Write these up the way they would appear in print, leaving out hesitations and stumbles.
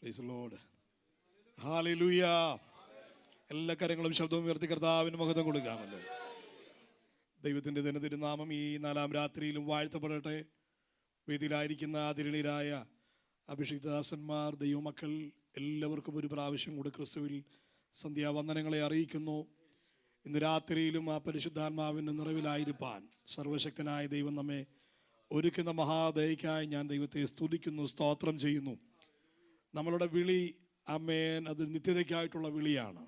Praise the Lord. Hallelujah. എല്ലാ കരങ്ങളും ശബ്ദവും ഉയർത്തി കർത്താവിന് മഹത്വം കൊടുക്കാമല്ലോ. ദൈവത്തിൻ്റെ തിരുനാമം ഈ 4-ാം രാത്രിയിലും വാഴ്ത്തപ്പെടട്ടെ. വേദിയിലായിരിക്കുന്ന ആദരണീയരായ അഭിഷിക്തദാസന്മാർ, ദൈവമക്കൾ എല്ലാവർക്കും ഒരു പ്രാവശ്യം കൂടി ക്രിസ്തുവിൽ സന്ധ്യാവന്ദനങ്ങളെ അറിയിക്കുന്നു. ഇന്ന് രാത്രിയിലും ആ പരിശുദ്ധാത്മാവിൻ്റെ നിറവിലായിരിക്കാൻ സർവശക്തനായ ദൈവം നമ്മെ ഒരുക്കുന്ന മഹാദയക്കായി ഞാൻ ദൈവത്തെ സ്തുതിക്കുന്നു, സ്തോത്രം ചെയ്യുന്നു. നമ്മളുടെ വിളി ആമേൻ, അത് നിത്യതയ്ക്കായിട്ടുള്ള വിളിയാണ്.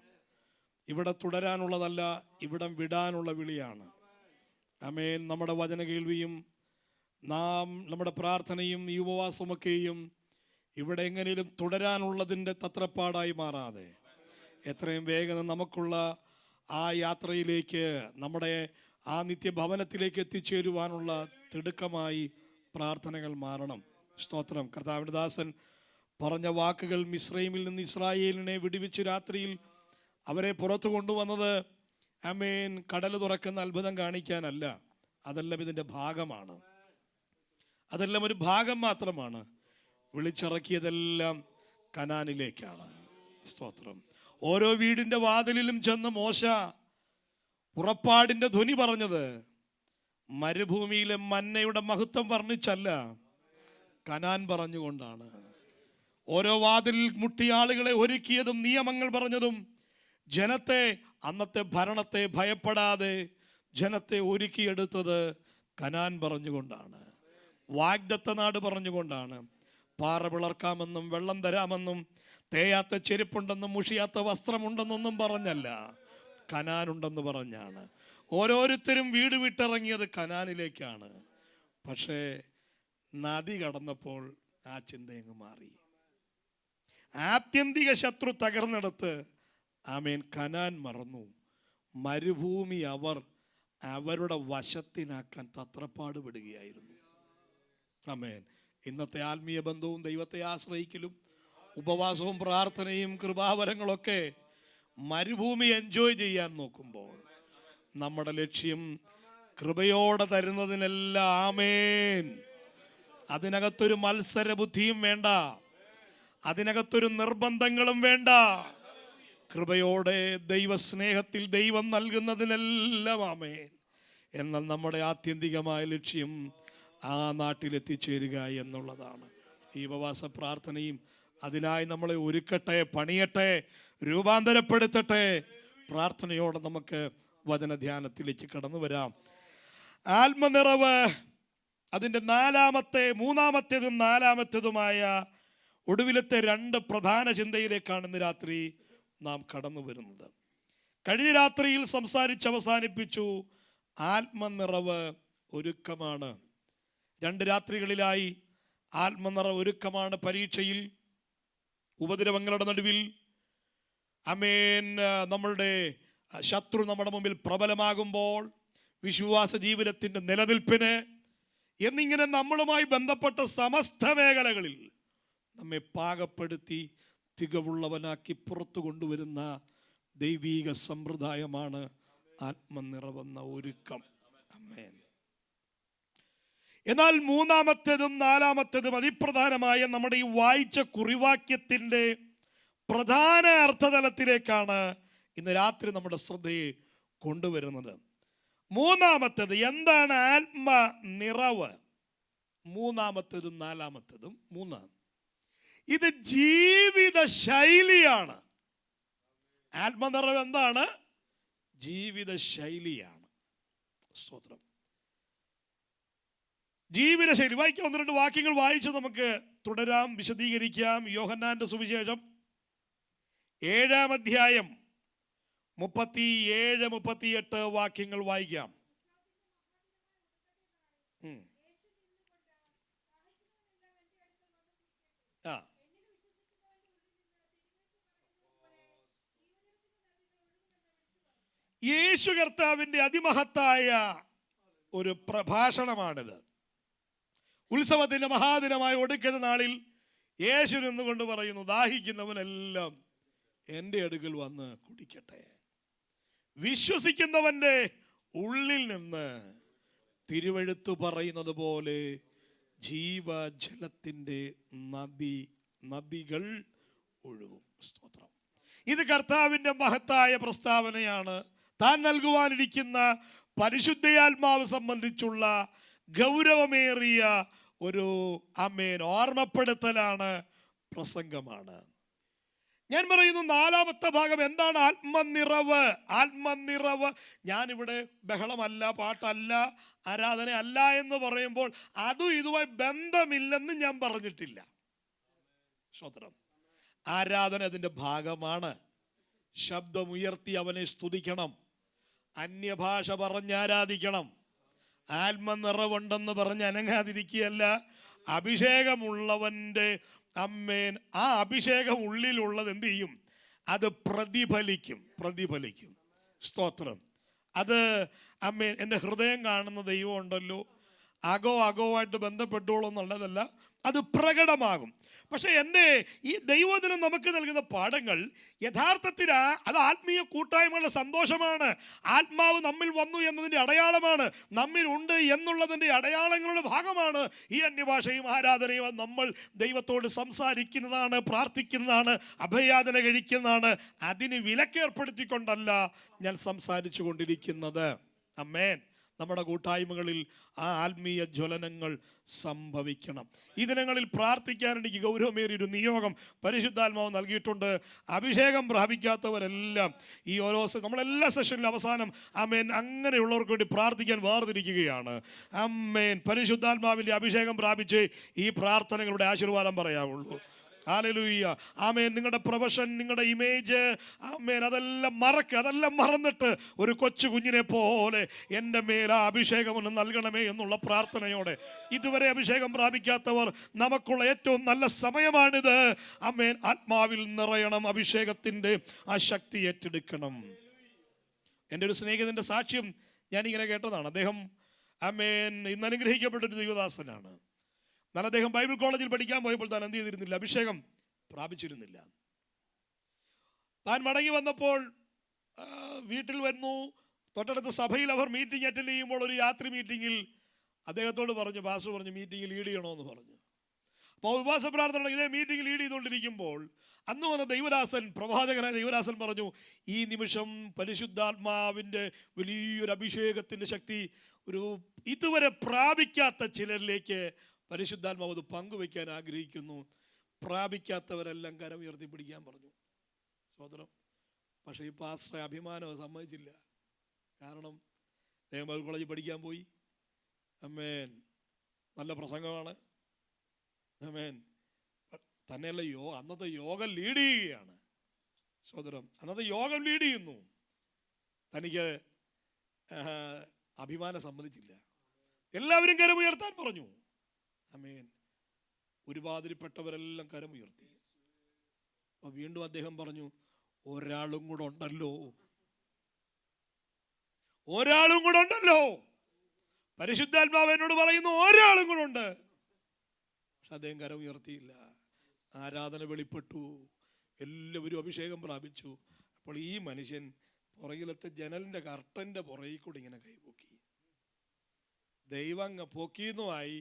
ഇവിടെ തുടരാനുള്ളതല്ല, ഇവിടം വിടാനുള്ള വിളിയാണ്. ആമേൻ. നമ്മുടെ വചന കേൾവിയും നമ്മുടെ പ്രാർത്ഥനയും ഈ ഉപവാസമൊക്കെയും ഇവിടെ എങ്ങനെയും തുടരാനുള്ളതിൻ്റെ തത്രപ്പാടായി മാറാതെ എത്രയും വേഗം നമുക്കുള്ള ആ യാത്രയിലേക്ക്, നമ്മുടെ ആ നിത്യഭവനത്തിലേക്ക് എത്തിച്ചേരുവാനുള്ള തിടുക്കമായി പ്രാർത്ഥനകൾ മാറണം. സ്തോത്രം. കർത്താവിൻ്റെ ദാസൻ പറഞ്ഞ വാക്കുകൾ, മിസ്രൈമിൽ നിന്ന് ഇസ്രായേലിനെ വിടുവിച്ച് രാത്രിയിൽ അവരെ പുറത്തു കൊണ്ടുവന്നത് ആമേൻ കടൽ തുറക്കുന്ന അത്ഭുതം കാണിക്കാനല്ല. അതെല്ലാം ഇതിൻ്റെ ഭാഗമാണ്. അതെല്ലാം ഒരു ഭാഗം മാത്രമാണ്. വിളിച്ചിറക്കിയതെല്ലാം കനാനിലേക്കാണ്. സ്തോത്രം. ഓരോ വീടിൻ്റെ വാതിലിലും ചെന്ന് മോശ പുറപ്പാടിൻ്റെ ധ്വനി പറഞ്ഞത് മരുഭൂമിയിലെ മന്നയുടെ മഹത്വം വർണ്ണിച്ചല്ല, കനാൻ പറഞ്ഞുകൊണ്ടാണ്. ഓരോ വാതിലിൽ മുട്ടിയാളുകളെ ഒരുക്കിയതും നിയമങ്ങൾ പറഞ്ഞതും ജനത്തെ, അന്നത്തെ ഭരണത്തെ ഭയപ്പെടാതെ ജനത്തെ ഒരുക്കിയെടുത്തത് കനാൻ പറഞ്ഞുകൊണ്ടാണ്. വാഗ്ദത്ത നാട് പറഞ്ഞുകൊണ്ടാണ്. പാറ പിളർക്കാമെന്നും വെള്ളം തരാമെന്നും തേയാത്ത ചെരുപ്പുണ്ടെന്നും മുഷിയാത്ത വസ്ത്രമുണ്ടെന്നൊന്നും പറഞ്ഞല്ല, കനാനുണ്ടെന്ന് പറഞ്ഞാണ്. ഓരോരുത്തരും വീട് വിട്ടിറങ്ങിയത് കനാനിലേക്കാണ്. പക്ഷേ നദി കടന്നപ്പോൾ ആ ചിന്തയങ്ങ് മാറി. ആത്യന്തിക ശത്രു തകർന്നെടുത്ത് ആമേൻ കനാൻ മറന്നു. മരുഭൂമി അവരുടെ വശത്തിനാക്കാൻ തത്രപ്പാട് പെടുകയായിരുന്നു. ആമേൻ. ഇന്നത്തെ ആത്മീയ ബന്ധവും ദൈവത്തെ ആശ്രയിക്കലും ഉപവാസവും പ്രാർത്ഥനയും കൃപാവരങ്ങളൊക്കെ മരുഭൂമി എൻജോയ് ചെയ്യാൻ നോക്കുമ്പോൾ നമ്മുടെ ലക്ഷ്യം കൃപയോടെ തരുന്നതിനെല്ലാം ആമേൻ. അതിനകത്തൊരു മത്സര ബുദ്ധിയും വേണ്ട, അതിനകത്തൊരു നിർബന്ധങ്ങളും വേണ്ട. കൃപയോടെ ദൈവസ്നേഹത്തിൽ ദൈവം നൽകുന്നതിനെല്ലാം ആമേൻ. എന്നാൽ നമ്മുടെ ആത്യന്തികമായ ലക്ഷ്യം ആ നാട്ടിലെത്തിച്ചേരുക എന്നുള്ളതാണ്. ഈ ഉപവാസ പ്രാർത്ഥനയും അതിനായി നമ്മളെ ഒരുക്കട്ടെ, പണിയട്ടെ, രൂപാന്തരപ്പെടുത്തട്ടെ. പ്രാർത്ഥനയോടെ നമുക്ക് വചനധ്യാനത്തിലേക്ക് കടന്നു വരാം. ആത്മനിറവ്, അതിൻ്റെ മൂന്നാമത്തേതും നാലാമത്തേതുമായ ഒടുവിലത്തെ 2 പ്രധാന ചിന്തയിലേക്കാണ് ഇന്ന് രാത്രി നാം കടന്നു വരുന്നത്. കഴിഞ്ഞ രാത്രിയിൽ അവസാനിപ്പിച്ചു. ആത്മനിറവ് ഒരുക്കമാണ്. 2 രാത്രികളിലായി ആത്മനിറവ് ഒരുക്കമാണ്. പരീക്ഷയിൽ, ഉപദ്രവങ്ങളുടെ നടുവിൽ ആമേൻ, നമ്മളുടെ ശത്രു നമ്മുടെ മുമ്പിൽ പ്രബലമാകുമ്പോൾ, വിശ്വാസ ജീവിതത്തിൻ്റെ നിലനിൽപ്പിന് എന്നിങ്ങനെ നമ്മളുമായി ബന്ധപ്പെട്ട സമസ്ത മേഖലകളിൽ നമ്മെ പാകപ്പെടുത്തി തികവുള്ളവനാക്കി പുറത്തു കൊണ്ടുവരുന്ന ദൈവീക സമ്പ്രദായമാണ് ആത്മനിറവെന്ന ഒരുക്കം. ആമേൻ. എന്നാൽ മൂന്നാമത്തേതും നാലാമത്തേതും അതിപ്രധാനമായ നമ്മുടെ ഈ വായിച്ച കുറിവാക്യത്തിൻ്റെ പ്രധാന അർത്ഥതലത്തിലേക്കാണ് ഇന്ന് രാത്രി നമ്മുടെ ശ്രദ്ധയെ കൊണ്ടുവരുന്നത്. മൂന്നാമത്തേത് എന്താണ് ആത്മനിറവ്? മൂന്നാമത്തേതും നാലാമത്തേതും ഇത് ജീവിത ശൈലിയാണ്. ആത്മനിറവ് എന്താണ്? ജീവിത ശൈലിയാണ്. സ്തോത്രം. ജീവിതശൈലി വായിക്കാം. 1-2 വാക്യങ്ങൾ വായിച്ച് നമുക്ക് തുടരാം, വിശദീകരിക്കാം. യോഹന്നാന്റെ സുവിശേഷം 7-ാം അധ്യായം 37-38 വാക്യങ്ങൾ വായിക്കാം. യേശു കർത്താവിൻ്റെ അതിമഹത്തായ ഒരു പ്രഭാഷണമാണിത്. ഉത്സവത്തിന്റെ മഹാദിനമായ ഒടുക്കത്തെ നാളിൽ യേശു നിന്നുകൊണ്ട് പറയുന്നു, ദാഹിക്കുന്നവനെല്ലാം എൻ്റെ അടുക്കൽ വന്ന് കുടിക്കട്ടെ. വിശ്വസിക്കുന്നവന്റെ ഉള്ളിൽ നിന്ന് തിരുവെഴുത്തു പറയുന്നത് പോലെ ജീവജലത്തിൻ്റെ നദികൾ ഒഴുകും. സ്തോത്രം. ഇത് കർത്താവിൻ്റെ മഹത്തായ പ്രസ്താവനയാണ്. താൻ നൽകുവാനിരിക്കുന്ന പരിശുദ്ധയാത്മാവ് സംബന്ധിച്ചുള്ള ഗൗരവമേറിയ ഒരു ഓർമ്മപ്പെടുത്തലാണ്, പ്രസംഗമാണ്. ഞാൻ പറയുന്നു, നാലാമത്തെ ഭാഗം എന്താണ്? ആത്മനിറവ്. ആത്മനിറവ്. ഞാനിവിടെ ബഹളമല്ല, പാട്ടല്ല, ആരാധന അല്ല എന്ന് പറയുമ്പോൾ അതും ഇതുമായി ബന്ധമില്ലെന്ന് ഞാൻ പറഞ്ഞിട്ടില്ല. സ്തോത്രം. ആരാധന അതിൻ്റെ ഭാഗമാണ്. ശബ്ദമുയർത്തി അവനെ സ്തുതിക്കണം, അന്യഭാഷ പറഞ്ഞ് ആരാധിക്കണം, ആത്മനിറവുണ്ടെന്ന് പറഞ്ഞ് അനങ്ങാതിരിക്കുകയല്ല. അഭിഷേകമുള്ളവൻ്റെ ആ അഭിഷേകം ഉള്ളിലുള്ളത് എന്ത് ചെയ്യും? അത് പ്രതിഫലിക്കും. സ്തോത്രം. അത് എൻ്റെ ഹൃദയം കാണുന്ന ദൈവം ഉണ്ടല്ലോ, അകോവായിട്ട് ബന്ധപ്പെട്ടോളൂ എന്നുള്ളതല്ല, അത് പ്രകടമാകും. പക്ഷെ എൻ്റെ ഈ ദൈവദിനം നമുക്ക് നൽകുന്ന പാഠങ്ങൾ യഥാർത്ഥത്തിൽ അത് ആത്മീയ കൂട്ടായ്മകളുടെ സന്തോഷമാണ്. ആത്മാവ് നമ്മിൽ വന്നു എന്നതിൻ്റെ അടയാളമാണ്, നമ്മിൽ ഉണ്ട് എന്നുള്ളതിൻ്റെ അടയാളങ്ങളുടെ ഭാഗമാണ് ഈ അന്യഭാഷയും ആരാധനയും. നമ്മൾ ദൈവത്തോട് സംസാരിക്കുന്നതാണ്, പ്രാർത്ഥിക്കുന്നതാണ്, അഭയാചന കഴിക്കുന്നതാണ്. അതിന് വിലക്കേർപ്പെടുത്തിക്കൊണ്ടല്ല ഞാൻ സംസാരിച്ചു കൊണ്ടിരിക്കുന്നത്. ആമേൻ. നമ്മുടെ കൂട്ടായ്മകളിൽ ആ ആത്മീയ ജ്വലനങ്ങൾ സംഭവിക്കണം. ഈ ദിനങ്ങളിൽ പ്രാർത്ഥിക്കാൻ എനിക്ക് ഗൗരവമേറിയൊരു നിയോഗം പരിശുദ്ധാത്മാവ് നൽകിയിട്ടുണ്ട്. അഭിഷേകം പ്രാപിക്കാത്തവരെല്ലാം ഈ ഓരോ നമ്മളെല്ലാ സെഷനിലും അവസാനം ആമേൻ അങ്ങനെയുള്ളവർക്ക് വേണ്ടി പ്രാർത്ഥിക്കാൻ വേർതിരിക്കുകയാണ്. ആമേൻ. പരിശുദ്ധാത്മാവിൻ്റെ അഭിഷേകം പ്രാപിച്ച് ഈ പ്രാർത്ഥനകളുടെ ആശീർവാദം പറയാവുള്ളൂ. ഹല്ലേലൂയ. ആമേൻ. നിങ്ങളുടെ പ്രൊഫഷൻ, നിങ്ങളുടെ ഇമേജ്, ആമേൻ, അതെല്ലാം മറന്നിട്ട് ഒരു കൊച്ചു കുഞ്ഞിനെ പോലെ എൻ്റെ മേൽ ആ അഭിഷേകം ഒന്ന് നൽകണമേ എന്നുള്ള പ്രാർത്ഥനയോടെ ഇതുവരെ അഭിഷേകം പ്രാപിക്കാത്തവർ, നമുക്കുള്ള ഏറ്റവും നല്ല സമയമാണിത്. ആമേൻ. ആത്മാവിൽ നിറയണം, അഭിഷേകത്തിൻ്റെ ആ ശക്തി ഏറ്റെടുക്കണം. എൻ്റെ ഒരു സ്നേഹിതൻ്റെ സാക്ഷ്യം ഞാനിങ്ങനെ കേട്ടതാണ്. അദ്ദേഹം ആമേൻ ഇന്ന് അനുഗ്രഹിക്കപ്പെട്ടൊരു ദൈവദാസനാണ്. എന്നാൽ അദ്ദേഹം ബൈബിൾ കോളേജിൽ പഠിക്കാൻ പോയപ്പോൾ താൻ എന്ത് ചെയ്തിരുന്നില്ല? അഭിഷേകം പ്രാപിച്ചിരുന്നില്ല. താൻ മടങ്ങി വന്നപ്പോൾ വീട്ടിൽ വന്നു. തൊട്ടടുത്ത സഭയിൽ അവർ മീറ്റിംഗ് അറ്റൻഡ് ചെയ്യുമ്പോൾ ഒരു രാത്രി മീറ്റിങ്ങിൽ അദ്ദേഹത്തോട് പറഞ്ഞു, പാസ്റ്റർ പറഞ്ഞു മീറ്റിംഗ് ലീഡ് ചെയ്യണമെന്ന് പറഞ്ഞു. അപ്പോൾ ഉപവാസ പ്രാർത്ഥന ഇതേ മീറ്റിംഗ് ലീഡ് ചെയ്തുകൊണ്ടിരിക്കുമ്പോൾ അന്ന് വന്ന ദൈവദാസൻ, പ്രവാചകനായ ദൈവദാസൻ പറഞ്ഞു, ഈ നിമിഷം പരിശുദ്ധാത്മാവിൻ്റെ വലിയൊരു അഭിഷേകത്തിൻ്റെ ശക്തി ഒരു ഇതുവരെ പ്രാപിക്കാത്ത ചിലരിലേക്ക് പരിശുദ്ധാത്മാവ് അത് പങ്കുവയ്ക്കാൻ ആഗ്രഹിക്കുന്നു. പ്രാപിക്കാത്തവരെല്ലാം കരം ഉയർത്തി പിടിക്കാൻ പറഞ്ഞു. സഹോദരം, പക്ഷേ ഈ പാസ്റ്ററെ അഭിമാനം സമ്മതിച്ചില്ല. കാരണം ബൈബിൾ കോളേജിൽ പഠിക്കാൻ പോയി. ആമേൻ. നല്ല പ്രസംഗമാണ്. ആമേൻ. തന്നെയല്ല അന്നത്തെ യോഗം ലീഡ് ചെയ്യുകയാണ്. സഹോദരം, അന്നത്തെ യോഗം ലീഡ് ചെയ്യുന്നു. തനിക്ക് അഭിമാനം സമ്മതിച്ചില്ല. എല്ലാവരും കരമുയർത്താൻ പറഞ്ഞു. ആമേൻ. ഒരുമാതിരിപ്പെട്ടവരെല്ലാം കരമുയർത്തി. അപ്പൊ വീണ്ടും അദ്ദേഹം പറഞ്ഞു, ഒരാളും കൂടെ ഉണ്ടല്ലോ, പരിശുദ്ധാത്മാവ് എന്നോട് പറയുന്നു, ഒരാളും കൂടെ ഉണ്ട്. പക്ഷെ അദ്ദേഹം കരമുയർത്തിയില്ല. ആരാധന വെളിപ്പെട്ടു, എല്ലാവരും അഭിഷേകം പ്രാപിച്ചു. അപ്പോൾ ഈ മനുഷ്യൻ പുറകിലത്തെ ജനലിന്റെ കർട്ടന്റെ പുറകിൽ കൂടി ഇങ്ങനെ കൈപൊക്കി. ദൈവം പൊക്കിയെന്നുമായി.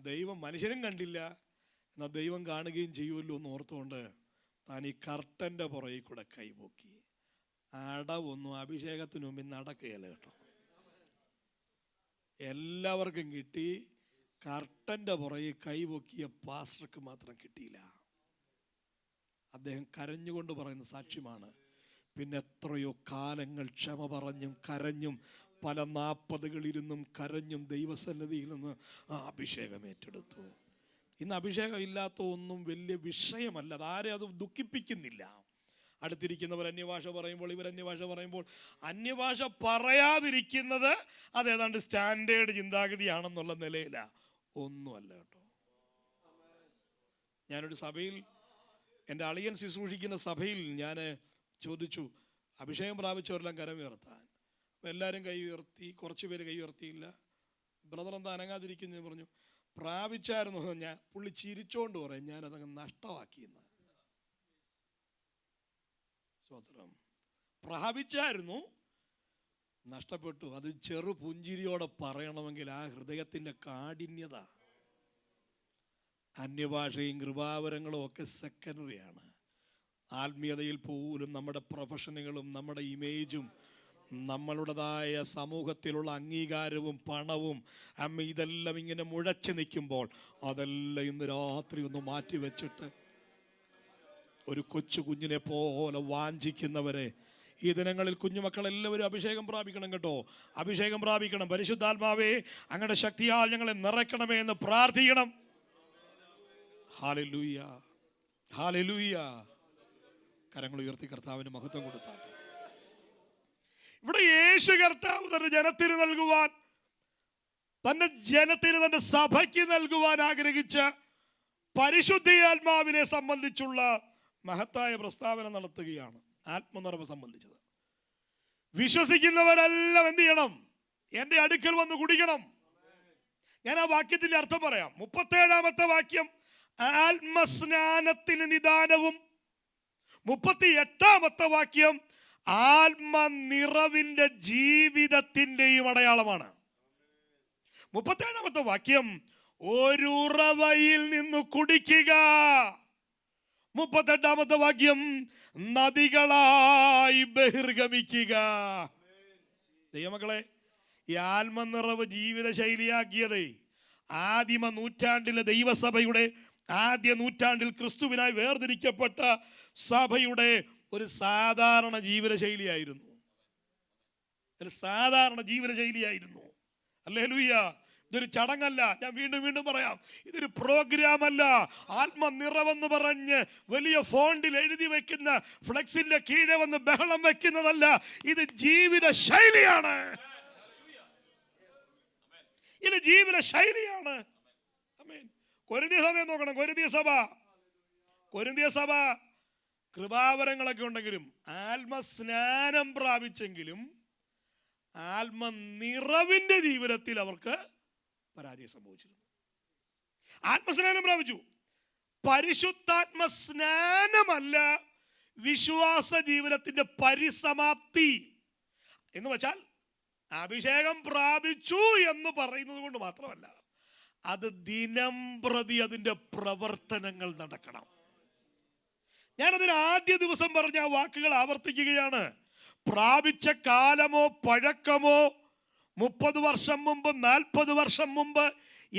ദൈവം മനുഷ്യനും കണ്ടില്ല, എന്നാൽ ദൈവം കാണുകയും ചെയ്യുമല്ലോ എന്ന് ഓർത്തുകൊണ്ട് താൻ ഈ കർട്ടന്റെ പുറകിൽ കൂടെ കൈപൊക്കി. അടവൊന്നും അഭിഷേകത്തിന് മുമ്പിൽ നടക്കുകയല്ല കേട്ടോ. എല്ലാവർക്കും കിട്ടി, കർട്ടന്റെ പുറകിൽ കൈപൊക്കിയ പാസ്റ്റർക്ക് മാത്രം കിട്ടിയില്ല. അദ്ദേഹം കരഞ്ഞുകൊണ്ട് പറയുന്ന സാക്ഷ്യമാണ്. പിന്നെ എത്രയോ കാലങ്ങൾ ക്ഷമ പറഞ്ഞും കരഞ്ഞും പല 40 കരഞ്ഞും ദൈവസന്നിധിയിൽ നിന്ന് ആ അഭിഷേകം ഏറ്റെടുത്തു. ഇന്ന് അഭിഷേകം ഇല്ലാത്ത ഒന്നും വലിയ വിഷയമല്ല. അതാരെ അത് ദുഃഖിപ്പിക്കുന്നില്ല. അടുത്തിരിക്കുന്നവർ അന്യഭാഷ പറയുമ്പോൾ, ഇവർ അന്യഭാഷ പറയുമ്പോൾ, അന്യഭാഷ പറയാതിരിക്കുന്നത് അതേതാണ്ട് സ്റ്റാൻഡേർഡ് ചിന്താഗതിയാണെന്നുള്ള നിലയിലാണ്. ഒന്നുമല്ല കേട്ടോ. ഞാനൊരു സഭയിൽ, എൻ്റെ അളിയൻ ശുശ്രൂഷിക്കുന്ന സഭയിൽ ഞാൻ ചോദിച്ചു, അഭിഷേകം പ്രാപിച്ചവരെല്ലാം കരം ഉയർത്താൻ. അപ്പോൾ എല്ലാവരും കൈ ഉയർത്തി. കുറച്ച് പേര് കൈ ഉയർത്തിയില്ല. ബ്രദർ എന്താ അനങ്ങാതിരിക്കുന്നു പറഞ്ഞു. പ്രാപിച്ചായിരുന്നു. ഞാൻ പുള്ളി ചിരിച്ചോണ്ട് പറയും, ഞാനതങ്ങ് നഷ്ടമാക്കിയെന്ന്. സ്വതന്ത്രം പ്രാപിച്ചായിരുന്നു, നഷ്ടപ്പെട്ടു. അത് ചെറു പുഞ്ചിരിയോടെ പറയണമെങ്കിൽ ആ ഹൃദയത്തിൻ്റെ കാഠിന്യത. അന്യഭാഷയും കൃപാവരങ്ങളും ഒക്കെ സെക്കൻഡറിയാണ്. ആത്മീയതയിൽ പോലും നമ്മുടെ പ്രൊഫഷനുകളും നമ്മുടെ ഇമേജും നമ്മളുടേതായ സമൂഹത്തിലുള്ള അംഗീകാരവും പണവും ഇതെല്ലാം ഇങ്ങനെ മുഴച്ചു നിൽക്കുമ്പോൾ അതെല്ലാം ഇന്ന് രാത്രി ഒന്ന് മാറ്റി വെച്ചിട്ട് ഒരു കൊച്ചു കുഞ്ഞിനെ പോലെ വാഞ്ചിക്കുന്നവരെ ഈ ദിനങ്ങളിൽ കുഞ്ഞുമക്കളെല്ലാവരും അഭിഷേകം പ്രാപിക്കണം കേട്ടോ. അഭിഷേകം പ്രാപിക്കണം. പരിശുദ്ധാത്മാവേ, അങ്ങയുടെ ശക്തിയാൽ ഞങ്ങളെ നിറയ്ക്കണമേ എന്ന് പ്രാർത്ഥിക്കണം. Hallelujah, hallelujah. കരങ്ങൾ ഉയർത്തി കർത്താവിന് മഹത്വം കൊടുത്താട്ടെ. ഇവിടെ യേശു കർത്താവ് തന്റെ ജനത്തിന് നൽകുവാൻ, തന്റെ ജനത്തിന്, തന്റെ സഭയ്ക്ക് നൽകുവാൻ ആഗ്രഹിച്ച പരിശുദ്ധാത്മാവിനെ സംബന്ധിച്ചുള്ള മഹത്തായ പ്രസ്താവന നടത്തുകയാണ്. ആത്മനിറവ് സംബന്ധിച്ചത്. വിശ്വസിക്കുന്നവരെല്ലാം എന്ത് ചെയ്യണം? എന്റെ അടുക്കൽ വന്ന് കുടിക്കണം. ഞാൻ ആ വാക്യത്തിന്റെ അർത്ഥം പറയാം. 37-ാമത്തെ വാക്യം ആത്മസ്നാനത്തിന് നിദാനവും, 38-ാമത്തെ വാക്യം ആത്മനിറവിന്റെ ജീവിതത്തിന്റെയും അടയാളമാണ്. 37-ാമത്തെ വാക്യം ഒരു ഉറവയിൽ നിന്ന് കുടിക്കുക. 38-ാമത്തെ വാക്യം നദികളായി ബഹിർഗമിക്കുക. ദൈവമക്കളെ, ഈ ആത്മനിറവ് ജീവിത ശൈലിയാക്കിയത് ആദിമ നൂറ്റാണ്ടിലെ ദൈവസഭയുടെ, ആദ്യ നൂറ്റാണ്ടിൽ ക്രിസ്തുവിനായി വേർതിരിക്കപ്പെട്ട സഭയുടെ ഒരു സാധാരണ ജീവിത ശൈലിയായിരുന്നു. ഒരു സാധാരണ ജീവിത ശൈലിയായിരുന്നു. ഹല്ലേലൂയ. ഇതൊരു ചടങ്ങല്ല. ഞാൻ വീണ്ടും വീണ്ടും പറയാം, ഇതൊരു പ്രോഗ്രാം അല്ല. ആത്മനിറവെന്ന് പറഞ്ഞ് വലിയ ഫോണ്ടിൽ എഴുതി വെക്കുന്ന ഫ്ലെക്സിന്റെ കീഴെ വന്ന് ബഹളം വെക്കുന്നതല്ല. ഇത് ജീവിത ശൈലിയാണ്. ഇത് ജീവിത ശൈലിയാണ്. കൊരിന്ത്യ സഭയെ നോക്കണം. കൊരിന്ത്യ സഭ കൃപാവരങ്ങളൊക്കെ ഉണ്ടെങ്കിലും, ആത്മസ്നാനം പ്രാപിച്ചെങ്കിലും, ആത്മനിറവിന്റെ ജീവിതത്തിൽ അവർക്ക് പരാജയം സംഭവിച്ചിരുന്നു. ആത്മസ്നാനം പ്രാപിച്ചു. പരിശുദ്ധാത്മസ്നാനമല്ല വിശ്വാസ ജീവിതത്തിന്റെ പരിസമാപ്തി എന്ന് വെച്ചാൽ അഭിഷേകം പ്രാപിച്ചു എന്ന് പറയുന്നത് കൊണ്ട് മാത്രമല്ല, അത് ദിനം പ്രതി അതിന്റെ പ്രവർത്തനങ്ങൾ നടക്കണം. ഞാനതിന് ആദ്യ ദിവസം പറഞ്ഞ ആ വാക്കുകൾ ആവർത്തിക്കുകയാണ്. പ്രാപിച്ച കാലമോ പഴക്കമോ 30 വർഷം മുമ്പ് 40 വർഷം മുമ്പ്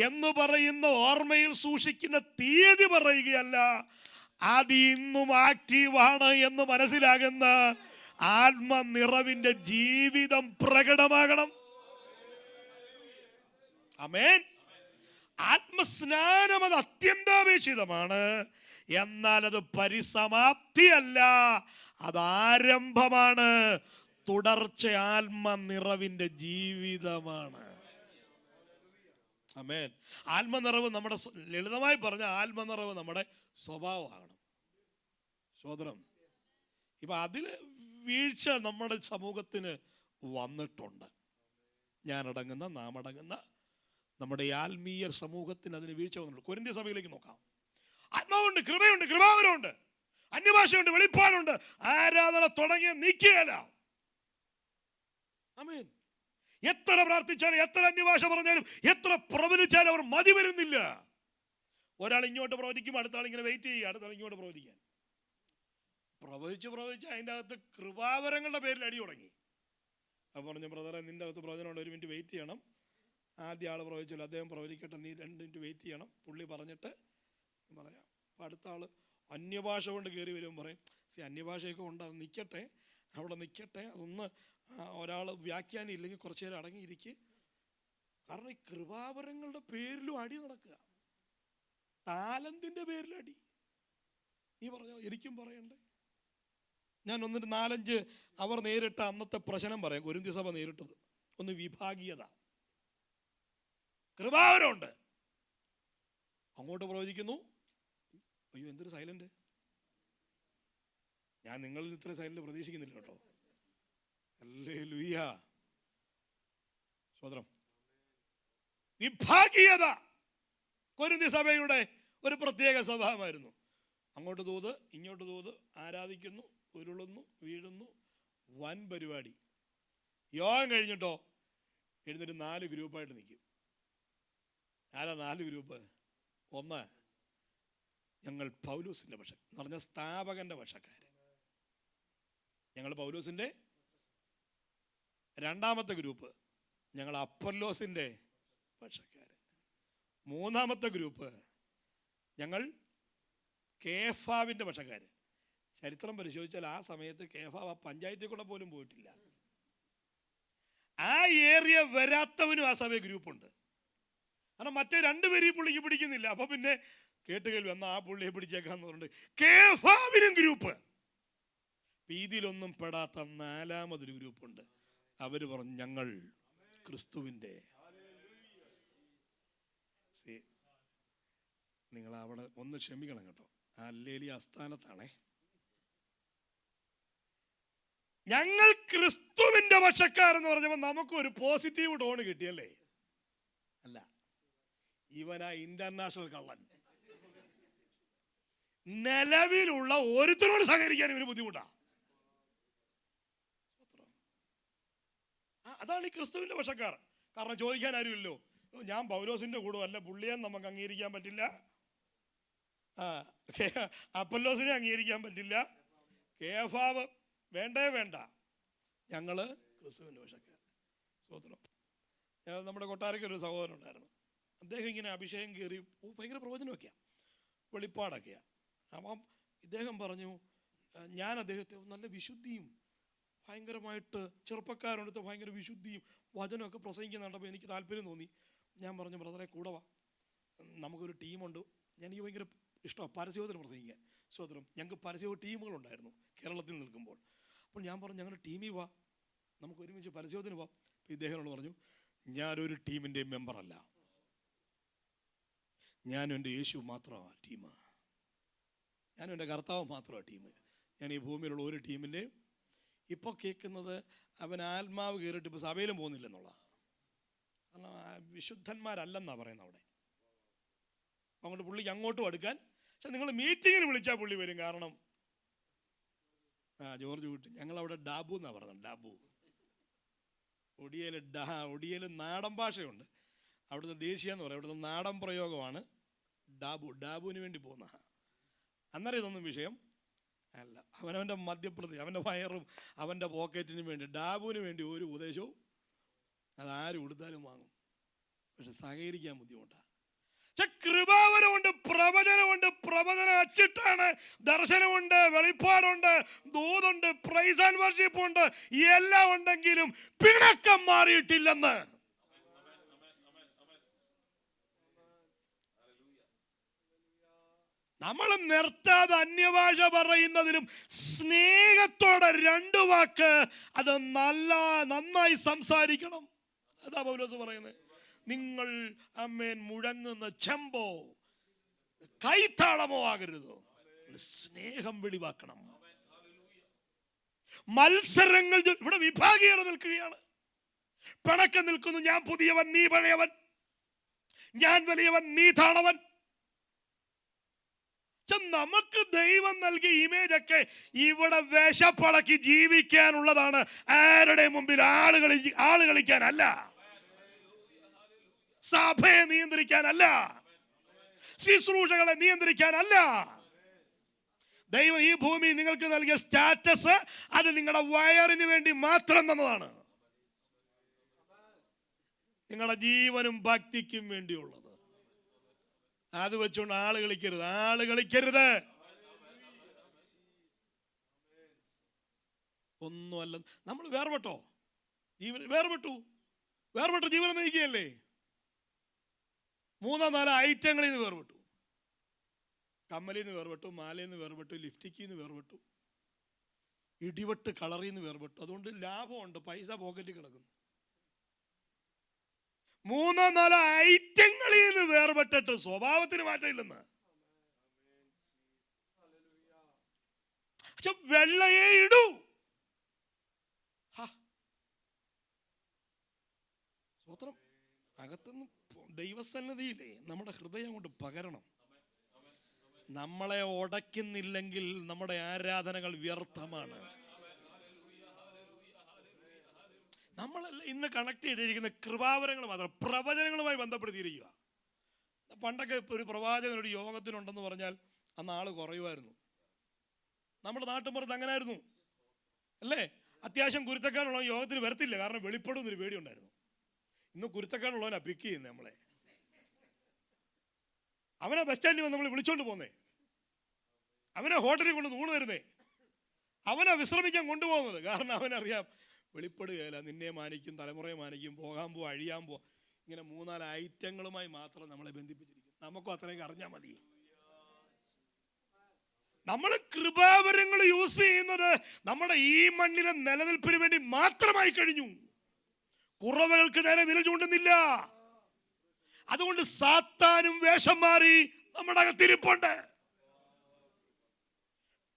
എന്ന് പറയുന്ന ഓർമ്മയിൽ സൂക്ഷിക്കുന്ന തീയതി പറയുകയല്ല. അത് ഇന്നും ആക്റ്റീവാണ് എന്ന് മനസ്സിലാകുന്ന ആത്മനിറവിന്റെ ജീവിതം പ്രകടമാകണം. ആമേൻ. ആത്മസ്നാനം അത് അത്യന്താപേക്ഷിതമാണ്. എന്നാൽ അത് പരിസമാപ്തിയല്ല, അത് ആരംഭമാണ്. തുടർച്ച ആത്മനിറവിന്റെ ജീവിതമാണ്. ആമേൻ. ആത്മനിറവ് നമ്മുടെ, ലളിതമായി പറഞ്ഞ ആത്മനിറവ് നമ്മുടെ സ്വഭാവമാണ്. സ്വതന്ത്രം. ഇപ്പൊ അതില് വീഴ്ച നമ്മുടെ സമൂഹത്തിന് വന്നിട്ടുണ്ട്. ഞാനടങ്ങുന്ന, നാം അടങ്ങുന്ന നമ്മുടെ ആത്മീയ സമൂഹത്തിന് അതിന് വീഴ്ച വന്നിട്ടുണ്ട്. കൊരിന്ത്യ സഭയിലേക്ക് നോക്കാം. ആത്മാവുണ്ട്, കൃപയുണ്ട്, കൃപാവരമുണ്ട്, അന്യഭാഷയുണ്ട്, വെളിപ്പാടുണ്ട്. ആരാധന തുടങ്ങിയ നീക്കുകയല്ല. ആമേൻ. എത്ര പ്രാർത്ഥിച്ചാലും, എത്ര അന്യഭാഷ പറഞ്ഞാലും, എത്ര പ്രവചിച്ചാലും അവർ മതി വരുന്നില്ല. ഒരാൾ ഇങ്ങോട്ട് പ്രവചിക്കും, അടുത്ത ആൾ ഇങ്ങനെ വെയിറ്റ് ചെയ്യുക, അടുത്ത ആൾ ഇങ്ങോട്ട് പ്രവചിക്കാൻ. പ്രവചിച്ച് അതിൻ്റെ അകത്ത് കൃപാവരങ്ങളുടെ പേരിൽ അടി തുടങ്ങി. അപ്പോൾ പറഞ്ഞു, ബ്രദറെ നിന്റെ അകത്ത് പ്രവചനമുണ്ട്, 1 മിനിറ്റ് വെയിറ്റ് ചെയ്യണം. ആദ്യ ആൾ പ്രവചിച്ചില്ല, അദ്ദേഹം പ്രവചിക്കട്ടെ, നീ 2 മിനിറ്റ് വെയിറ്റ് ചെയ്യണം. പുള്ളി പറഞ്ഞിട്ട് പറയാം. അപ്പം അടുത്ത ആൾ അന്യഭാഷ കൊണ്ട് കയറി വരുമ്പോൾ പറയും, അന്യഭാഷയൊക്കെ ഉണ്ട്, അത് നിൽക്കട്ടെ, അവിടെ നിൽക്കട്ടെ, അതൊന്ന് ഒരാൾ വ്യാഖ്യാനം ഇല്ലെങ്കിൽ കുറച്ചു നേരം അടങ്ങിയിരിക്കുക. കാരണം ഈ കൃപാവരങ്ങളുടെ പേരിലും അടി നടക്കുക, ടാലന്റിന്റെ പേരിൽ അടി. നീ പറഞ്ഞോ, എനിക്കും പറയണ്ടേ? ഞാൻ 4-5 അവർ നേരിട്ട അന്നത്തെ പ്രശ്നം പറയാം. കൊരിന്ത്യ സഭ നേരിട്ടത് ഒന്ന് വിഭാഗീയത. കൃപാവരമുണ്ട്, അങ്ങോട്ട് പ്രവചിക്കുന്നു. അയ്യോ എന്തൊരു സൈലന്റ്! ഞാൻ നിങ്ങളിൽ ഇത്ര സൈലന്റ് പ്രതീക്ഷിക്കുന്നില്ല കേട്ടോ. ഹല്ലേലൂയ. സ്വതന്ത്രം. വിഭാഗീയത കൊരിന്ത്യ സഭയുടെ ഒരു പ്രത്യേക സ്വഭാവമായിരുന്നു. അങ്ങോട്ട് തൂത്, ഇങ്ങോട്ട് തൂത്, ആരാധിക്കുന്നു, ഉരുളുന്നു, വീഴുന്നു, വൻ പരിപാടി. യോഗം കഴിഞ്ഞിട്ടോ എഴുന്നേറ്റ് 4 ഗ്രൂപ്പായിട്ട് നിൽക്കും. ആരാ 4 ഗ്രൂപ്പ്? 1, ഞങ്ങൾ പൗലോസിന്റെ പക്ഷം എന്ന് പറഞ്ഞ സ്ഥാപകന്റെ പക്ഷക്കാര്. ഞങ്ങൾ പൗലോസിന്റെ. രണ്ടാമത്തെ ഗ്രൂപ്പ് ഞങ്ങൾ അപ്പൊല്ലോസിന്റെ പക്ഷക്കാര്. മൂന്നാമത്തെ ഗ്രൂപ്പ് ഞങ്ങൾ കേഫാവിന്റെ പക്ഷക്കാര്. ചരിത്രം പരിശോധിച്ചാൽ ആ സമയത്ത് കേഫാവ് ആ പഞ്ചായത്തിൽ കൂടെ പോലും പോയിട്ടില്ല. ആ ഏരിയ വരാത്തവനും ആ സഭ ഗ്രൂപ്പുണ്ട്. കാരണം മറ്റേ രണ്ടുപേരും ഈ പുള്ളിക്ക് പിടിക്കുന്നില്ല. അപ്പൊ പിന്നെ കേട്ടുകേൾവി വന്ന ആ പുള്ളിയെ പിടിച്ചേക്കാന്ന് പറഞ്ഞിട്ട് കേഫാവിനും ഗ്രൂപ്പ്. ഇതിലൊന്നും പെടാത്ത നാലാമതൊരു ഗ്രൂപ്പുണ്ട്. അവര് പറഞ്ഞു ഞങ്ങൾ ക്രിസ്തുവിന്റെ. നിങ്ങൾ അവിടെ ഒന്ന് ക്ഷമിക്കണം കേട്ടോ, അല്ലേലി അസ്ഥാനത്താണേ. ഞങ്ങൾ ക്രിസ്തുവിന്റെ പക്ഷക്കാരെന്ന് പറഞ്ഞപ്പോൾ നമുക്കൊരു പോസിറ്റീവ് ടോൺ കിട്ടിയല്ലേ? അല്ല, ഇവനാ ഇന്റർനാഷണൽ കള്ളൻ. നിലവിലുള്ള ഒരുത്തരോട് സഹകരിക്കാൻ ഇവന് ബുദ്ധിമുട്ടാ. അതാണ് ഈ ക്രിസ്തുവിന്റെ പക്ഷക്കാർ. കാരണം ചോദിക്കാൻ ആരുമില്ലോ. ഞാൻ പൗലോസിന്റെ കൂടെ അല്ല, പുള്ളിയെ നമുക്ക് അംഗീകരിക്കാൻ പറ്റില്ല, അപ്പൊല്ലോസിനെ അംഗീകരിക്കാൻ പറ്റില്ല, കേഫാവ് വേണ്ടേ വേണ്ട, ഞങ്ങള് ക്രിസ്തുവിന്റെ പക്ഷക്കാർ. സ്തോത്രം. നമ്മുടെ കൊട്ടാരയ്ക്ക് ഒരു സഹോദരൻ ഉണ്ടായിരുന്നു. അദ്ദേഹം ഇങ്ങനെ അഭിഷേകം കയറി ഭയങ്കര പ്രവചനമൊക്കെയാണ്, വെളിപ്പാടൊക്കെയാണ്. അപ്പം ഇദ്ദേഹം പറഞ്ഞു, ഞാൻ അദ്ദേഹത്തെ നല്ല വിശുദ്ധിയും ഭയങ്കരമായിട്ട് ചെറുപ്പക്കാരെടുത്ത് ഭയങ്കര വിശുദ്ധിയും വചനമൊക്കെ പ്രസംഗിക്കുന്നുണ്ടപ്പോൾ എനിക്ക് താല്പര്യം തോന്നി. ഞാൻ പറഞ്ഞു, ബ്രദറെ കൂടെ വാ, നമുക്കൊരു ടീമുണ്ട്. എനിക്ക് ഭയങ്കര ഇഷ്ടമാണ് പരസ്യബോധന പ്രസംഗിക്കാൻ. സ്വതന്ത്രം. ഞങ്ങൾക്ക് പരസ്യബോധ ടീമുകളുണ്ടായിരുന്നു കേരളത്തിൽ നിൽക്കുമ്പോൾ. അപ്പോൾ ഞാൻ പറഞ്ഞു, ഞങ്ങളുടെ ടീമിൽ വാ, നമുക്ക് ഒരുമിച്ച് പരസ്യബോധന പോവാം. അപ്പോൾ ഇദ്ദേഹത്തോട് പറഞ്ഞു, ഞാനൊരു ടീമിൻ്റെ മെമ്പറല്ല, ഞാനും എൻ്റെ യേശു മാത്രമാണ് ടീം, ഞാനും എൻ്റെ കർത്താവ് മാത്രമാണ് ടീം. ഞാൻ ഈ ഭൂമിയിലുള്ള ഒരു ടീമിൻ്റെ. ഇപ്പോൾ കേൾക്കുന്നത് അവൻ ആത്മാവ് കയറിയിട്ട് ഇപ്പോൾ സഭയിലും പോകുന്നില്ലെന്നുള്ള. കാരണം വിശുദ്ധന്മാരല്ലെന്നാണ് പറയുന്നത് അവിടെ. അങ്ങോട്ട് പുള്ളിക്ക് അങ്ങോട്ടും അടുക്കാൻ. പക്ഷെ നിങ്ങൾ മീറ്റിങ്ങിന് വിളിച്ചാൽ പുള്ളി വരും. കാരണം ജോർജ് കുട്ടി ഞങ്ങളവിടെ ഡാബു എന്നാണ് പറയുന്നത്. ഡാബു ഒടിയയിൽ നാടൻ ഭാഷയുണ്ട്. അവിടുത്തെ ദേശീയ എന്ന് പറയും, അവിടുത്തെ നാടൻ പ്രയോഗമാണ് ഡാബു. ഡാബുവിന് വേണ്ടി പോകുന്ന. അന്നേരം ഇതൊന്നും വിഷയം അല്ല. അവനവൻ്റെ മധ്യപ്രദേശ്, അവൻ്റെ വയറും അവൻ്റെ പോക്കറ്റിനും വേണ്ടി, ഡാബുവിന് വേണ്ടി ഒരു ഉപദേശവും അതാരും കൊടുത്താലും വാങ്ങും. പക്ഷെ സഹകരിക്കാൻ ബുദ്ധിമുട്ടാണ്. പക്ഷെ കൃപാവരമുണ്ട്, പ്രവചനമുണ്ട്. പ്രവചനം അച്ചിട്ടാണ്. ദർശനമുണ്ട്, വെളിപ്പാടുണ്ട്, ദൂതുണ്ട്, പ്രൈസ് ആൻഡ് വർഷിപ്പ് ഉണ്ട്. എല്ലാം ഉണ്ടെങ്കിലും പിണക്കം മാറിയിട്ടില്ലെന്ന്. നമ്മൾ നിർത്താതെ അന്യഭാഷ പറയുന്നതിലും സ്നേഹത്തോടെ രണ്ടു വാക്ക് അത് നന്നായി സംസാരിക്കണം. അതാ പൗലോസ് പറയുന്നത്. നിങ്ങൾ അമ്മേൻ മുഴങ്ങുന്ന ചെമ്പോ കൈത്താളമോ ആകരുതോ, സ്നേഹം വെളിവാക്കണം. മത്സരങ്ങൾ ഇവിടെ വിഭാഗീയത നിൽക്കുകയാണ്. പിണക്കം നിൽക്കുന്നു. ഞാൻ പുതിയവൻ, നീ പഴയവൻ, ഞാൻ വലിയവൻ, നീ താണവൻ. നമുക്ക് ദൈവം നൽകിയ ഇമേജ് ഒക്കെ ഇവിടെ വിശപ്പടക്കി ജീവിക്കാനുള്ളതാണ്. ആരുടെ മുമ്പിൽ ആള് കളിക്കാനല്ല, സഭയെ നിയന്ത്രിക്കാനല്ല, ശുശ്രൂഷകളെ നിയന്ത്രിക്കാനല്ല. ദൈവം ഈ ഭൂമി നിങ്ങൾക്ക് നൽകിയ സ്റ്റാറ്റസ് അത് നിങ്ങളുടെ വയറിന് വേണ്ടി മാത്രം തന്നതാണ്. നിങ്ങളുടെ ജീവനും ഭക്തിക്കും വേണ്ടിയുള്ളത്. അത് വെച്ചുകൊണ്ട് ആള് കളിക്കരുത്. ഒന്നുമല്ല. നമ്മൾ വേർപെട്ടോ? വേർപെട്ടു ജീവനം നയിക്കുകയല്ലേ. 3-4 ഐറ്റങ്ങളിൽ നിന്ന് വേർപെട്ടു. കമ്മലിൽ നിന്ന് വേർപെട്ടു, മാലയിൽ നിന്ന് വേർപെട്ടു, ലിപ്സ്റ്റിക്കിൽ നിന്ന് വേർപെട്ടു, ഇടിവെട്ട് കളറിൽ നിന്ന് വേർപെട്ടു. അതുകൊണ്ട് ലാഭമുണ്ട്, പൈസ പോക്കറ്റിൽ കിടക്കുന്നു. 3-4 ഐറ്റങ്ങളിൽ നിന്ന് വേർപെട്ടിട്ട് സ്വഭാവത്തിന് മാറ്റമില്ലെന്ന്. പക്ഷെ വെള്ളയെ ഇടൂ. സ്വത്രം അകത്തുനിന്ന് ദൈവസന്നിധിയിലേ നമ്മുടെ ഹൃദയം കൊണ്ട് പകരണം. നമ്മളെ ഉടയ്ക്കുന്നില്ലെങ്കിൽ നമ്മുടെ ആരാധനകൾ വ്യർത്ഥമാണ്. നമ്മളല്ല ഇന്ന് കണക്ട് ചെയ്തിരിക്കുന്ന കൃപാവരങ്ങൾ മാത്രം, പ്രവചനങ്ങളുമായി ബന്ധപ്പെടുത്തിയിരിക്കുക. പണ്ടൊക്കെ ഒരു പ്രവാചകൻ ഒരു യോഗത്തിനുണ്ടെന്ന് പറഞ്ഞാൽ അന്ന് ആള് കുറയുമായിരുന്നു. നമ്മുടെ നാട്ടുമ്പുറത്ത് അങ്ങനെ ആയിരുന്നു അല്ലേ? അത്യാവശ്യം കുരുത്തക്കാരുള്ള യോഗത്തിന് വരത്തില്ല, കാരണം വെളിപ്പെടുന്നൊരു പേടി ഉണ്ടായിരുന്നു. ഇന്ന് കുരുത്തക്കാരുള്ളവനാ പിക്ക് ചെയ്യുന്നത് നമ്മളെ. അവനെ ബസ് സ്റ്റാൻഡിൽ വന്ന് നമ്മൾ വിളിച്ചോണ്ട് പോന്നേ, അവനെ ഹോട്ടലിൽ കൊണ്ട് ഊണ് വരുന്നേ, അവനെ വിശ്രമിക്കാൻ കൊണ്ടുപോകുന്നത്. കാരണം അവനറിയാം വെളിപ്പെടുകയില്ല, നിന്നെ മാനിക്കും, തലമുറയെ മാനിക്കും, പോകാൻ പോ, അഴിയാൻ പോ, ഇങ്ങനെ 3-4 ഐറ്റങ്ങളുമായി മാത്രം നമ്മളെ ബന്ധിപ്പിച്ചിരിക്കും. നമുക്കും അത്രയൊക്കെ അറിഞ്ഞാൽ മതി. നമ്മൾ കൃപാവരങ്ങൾ യൂസ് ചെയ്യുന്നത് നമ്മുടെ ഈ മണ്ണിലെ നിലനിൽപ്പിന് വേണ്ടി മാത്രമായി കഴിഞ്ഞു. കുറവുകൾക്ക് നേരെ വിരൽ ചൂണ്ടുന്നില്ല. അതുകൊണ്ട് സാത്താനും വേഷം മാറി നമ്മുടെ അകത്തിരിപ്പുണ്ട്.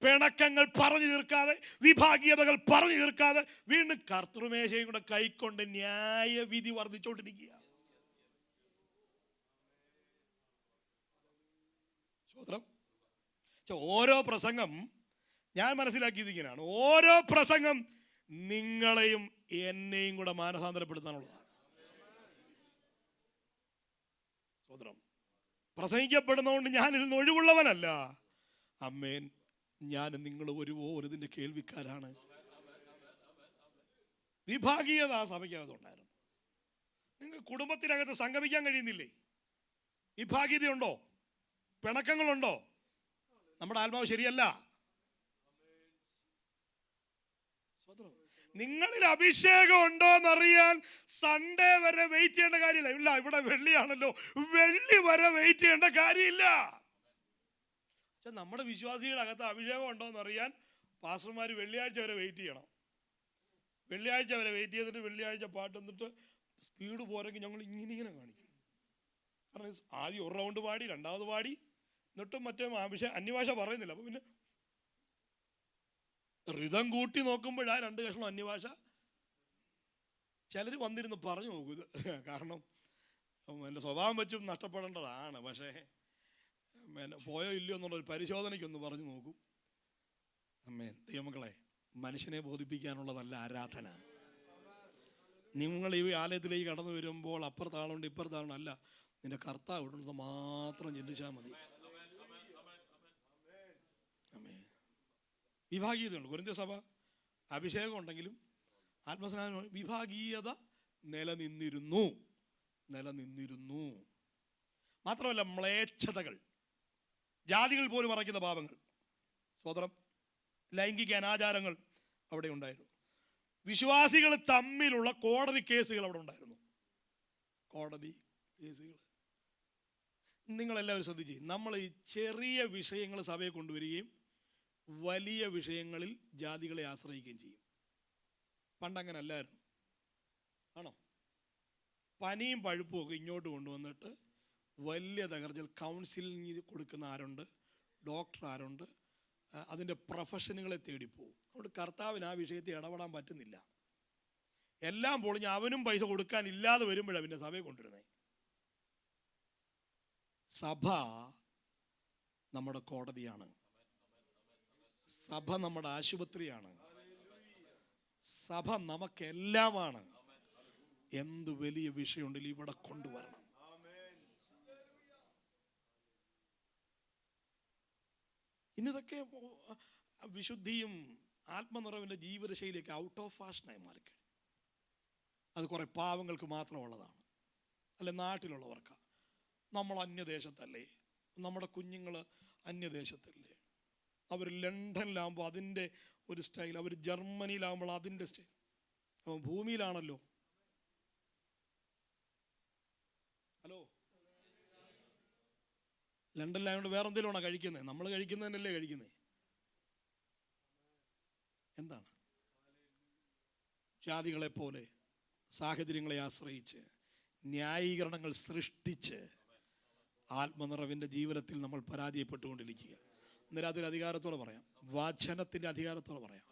പിണക്കങ്ങൾ പറഞ്ഞു തീർക്കാതെ, വിഭാഗീയതകൾ പറഞ്ഞു തീർക്കാതെ വീണ്ടും കർത്തൃമേശയും കൂടെ കൈക്കൊണ്ട് ന്യായവിധി വർദ്ധിച്ചോണ്ടിരിക്കുക. സ്വതന്ത്രം. ഓരോ പ്രസംഗം ഞാൻ മനസ്സിലാക്കിയത് ഇങ്ങനെയാണ്: ഓരോ പ്രസംഗം നിങ്ങളെയും എന്നെയും കൂടെ മാനസാന്തരപ്പെടുത്താനുള്ളതാണ്. സ്വതന്ത്രം. പ്രസംഗിക്കപ്പെടുന്നതുകൊണ്ട് ഞാൻ ഇതിൽ നിന്ന് ഒഴിവുള്ളവനല്ല. അമ്മേൻ, ഞാൻ നിങ്ങൾ ഒരുപോലെ ഇതിന്റെ കേൾവിക്കാരാണ്. വിഭാഗീയത ആ സഭയ്ക്കകത്തുണ്ടായിരുന്നു. നിങ്ങൾ കുടുംബത്തിനകത്ത് സംഗമിക്കാൻ കഴിയുന്നില്ലേ? വിഭാഗീയതയുണ്ടോ? പിണക്കങ്ങളുണ്ടോ? നമ്മുടെ ആത്മാവ് ശരിയല്ല. നിങ്ങളിൽ അഭിഷേകം ഉണ്ടോ എന്നറിയാൻ സൺഡേ വരെ വെയിറ്റ് ചെയ്യേണ്ട കാര്യമില്ല. ഇല്ല, ഇവിടെ വെള്ളിയാണല്ലോ, വെള്ളി വരെ വെയിറ്റ് ചെയ്യേണ്ട കാര്യമില്ല. പക്ഷെ നമ്മുടെ വിശ്വാസികളുടെ അകത്ത് അഭിഷേകം ഉണ്ടോ എന്നറിയാൻ പാസ്റ്റർമാർ വെള്ളിയാഴ്ച വരെ വെയിറ്റ് ചെയ്യണം. വെള്ളിയാഴ്ച വരെ വെയിറ്റ് ചെയ്തിട്ട് വെള്ളിയാഴ്ച പാട്ട് എന്നിട്ട് സ്പീഡ് പോരെങ്കിൽ ഞങ്ങൾ ഇങ്ങനെ കാണിക്കും. കാരണം ആദ്യം ഒരു റൗണ്ട് പാടി, രണ്ടാമത് പാടി, എന്നിട്ടും മറ്റേ അന്യഭാഷ പറയുന്നില്ല. അപ്പൊ പിന്നെ ഋതം കൂട്ടി നോക്കുമ്പോഴാ 2 കഷ്ണം അന്യഭാഷ. ചിലർ വന്നിരുന്ന് പറഞ്ഞു നോക്കൂ ഇത്. കാരണം എൻ്റെ സ്വഭാവം വെച്ചും നഷ്ടപ്പെടേണ്ടതാണ്. പക്ഷേ പോയോ ഇല്ലയോ എന്നുള്ളൊരു പരിശോധനയ്ക്കൊന്ന് പറഞ്ഞു നോക്കും. അമ്മേ, ദൈവമക്കളെ, മനുഷ്യനെ ബോധിപ്പിക്കാനുള്ളതല്ല ആരാധന. നിങ്ങൾ ഈ ആലയത്തിലേക്ക് കടന്നു വരുമ്പോൾ അപ്പുറത്താളുണ്ട് ഇപ്പുറത്താളുണ്ട് അല്ല, നിന്റെ കർത്താവ് ഇവിടുന്ന് മാത്രം ചിന്തിച്ചാൽ മതി. വിഭാഗീയതയുണ്ട്. കൊരിന്ത്യ സഭ അഭിഷേകം ഉണ്ടെങ്കിലും ആത്മസ്നാനം വിഭാഗീയത നിലനിന്നിരുന്നു. മാത്രമല്ല, മ്ലേച്ഛതകൾ, ജാതികൾ പോലും മറയ്ക്കുന്ന പാപങ്ങൾ, സ്വതന്ത്രം, ലൈംഗിക അനാചാരങ്ങൾ അവിടെ ഉണ്ടായിരുന്നു. വിശ്വാസികൾ തമ്മിലുള്ള കോടതി കേസുകൾ അവിടെ ഉണ്ടായിരുന്നു. കോടതി കേസുകൾ നിങ്ങളെല്ലാവരും ശ്രദ്ധിച്ച്, നമ്മൾ ഈ ചെറിയ വിഷയങ്ങൾ സഭയെ കൊണ്ടുവരികയും വലിയ വിഷയങ്ങളിൽ ജാതികളെ ആശ്രയിക്കുകയും ചെയ്യും. പണ്ടങ്ങനെ അല്ലായിരുന്നു, ആണോ? പനിയും പഴുപ്പും ഒക്കെ ഇങ്ങോട്ട് കൊണ്ടുവന്നിട്ട് വലിയ തകർച്ചൽ കൗൺസിലിംഗ് കൊടുക്കുന്ന ആരുണ്ട്, ഡോക്ടർ ആരുണ്ട്, അതിൻ്റെ പ്രൊഫഷനുകളെ തേടിപ്പോവും. അതുകൊണ്ട് കർത്താവിന് ആ വിഷയത്തിൽ ഇടപെടാൻ പറ്റുന്നില്ല. എല്ലാം പൊളിഞ്ഞ് അവനും പൈസ കൊടുക്കാൻ ഇല്ലാതെ വരുമ്പോഴാണ് പിന്നെ സഭയെ കൊണ്ടുവരുന്നത്. സഭ നമ്മുടെ കോടതിയാണ്. സഭ നമ്മുടെ ആശുപത്രിയാണ്. സഭ നമുക്കെല്ലാമാണ്. എന്ത് വലിയ വിഷയമുണ്ടെങ്കിലും ഇവിടെ കൊണ്ടുവരണം. ഇന്നിതൊക്കെ വിശുദ്ധിയും ആത്മനിറവിൻ്റെ ജീവിതശൈലിയൊക്കെ ഔട്ട് ഓഫ് ഫാഷനായി മാറിക്കഴിഞ്ഞു. അത് കുറെ പാവങ്ങൾക്ക് മാത്രമുള്ളതാണ്, അല്ലെ നാട്ടിലുള്ളവർക്ക്. നമ്മൾ അന്യദേശത്തല്ലേ, നമ്മുടെ കുഞ്ഞുങ്ങൾ അന്യദേശത്തല്ലേ, അവർ ലണ്ടനിലാകുമ്പോൾ അതിൻ്റെ ഒരു സ്റ്റൈൽ, അവർ ജർമ്മനിയിലാകുമ്പോൾ അതിൻ്റെ സ്റ്റൈൽ. അപ്പം ഭൂമിയിലാണല്ലോ. ഹലോ, ലണ്ടനിലായതുകൊണ്ട് വേറെ എന്തെങ്കിലുമാണോ കഴിക്കുന്നത്? നമ്മൾ കഴിക്കുന്നതന്നെയല്ലേ കഴിക്കുന്നത്. എന്താണ്? ജാതികളെ പോലെ സാഹചര്യങ്ങളെ ആശ്രയിച്ച് ന്യായീകരണങ്ങൾ സൃഷ്ടിച്ച് ആത്മനിറവിൻ്റെ ജീവിതത്തിൽ നമ്മൾ പരാജയപ്പെട്ടുകൊണ്ടിരിക്കുക. അന്നേരം അതിൽ അധികാരത്തോടെ പറയാം, വചനത്തിൻ്റെ അധികാരത്തോടെ പറയാം,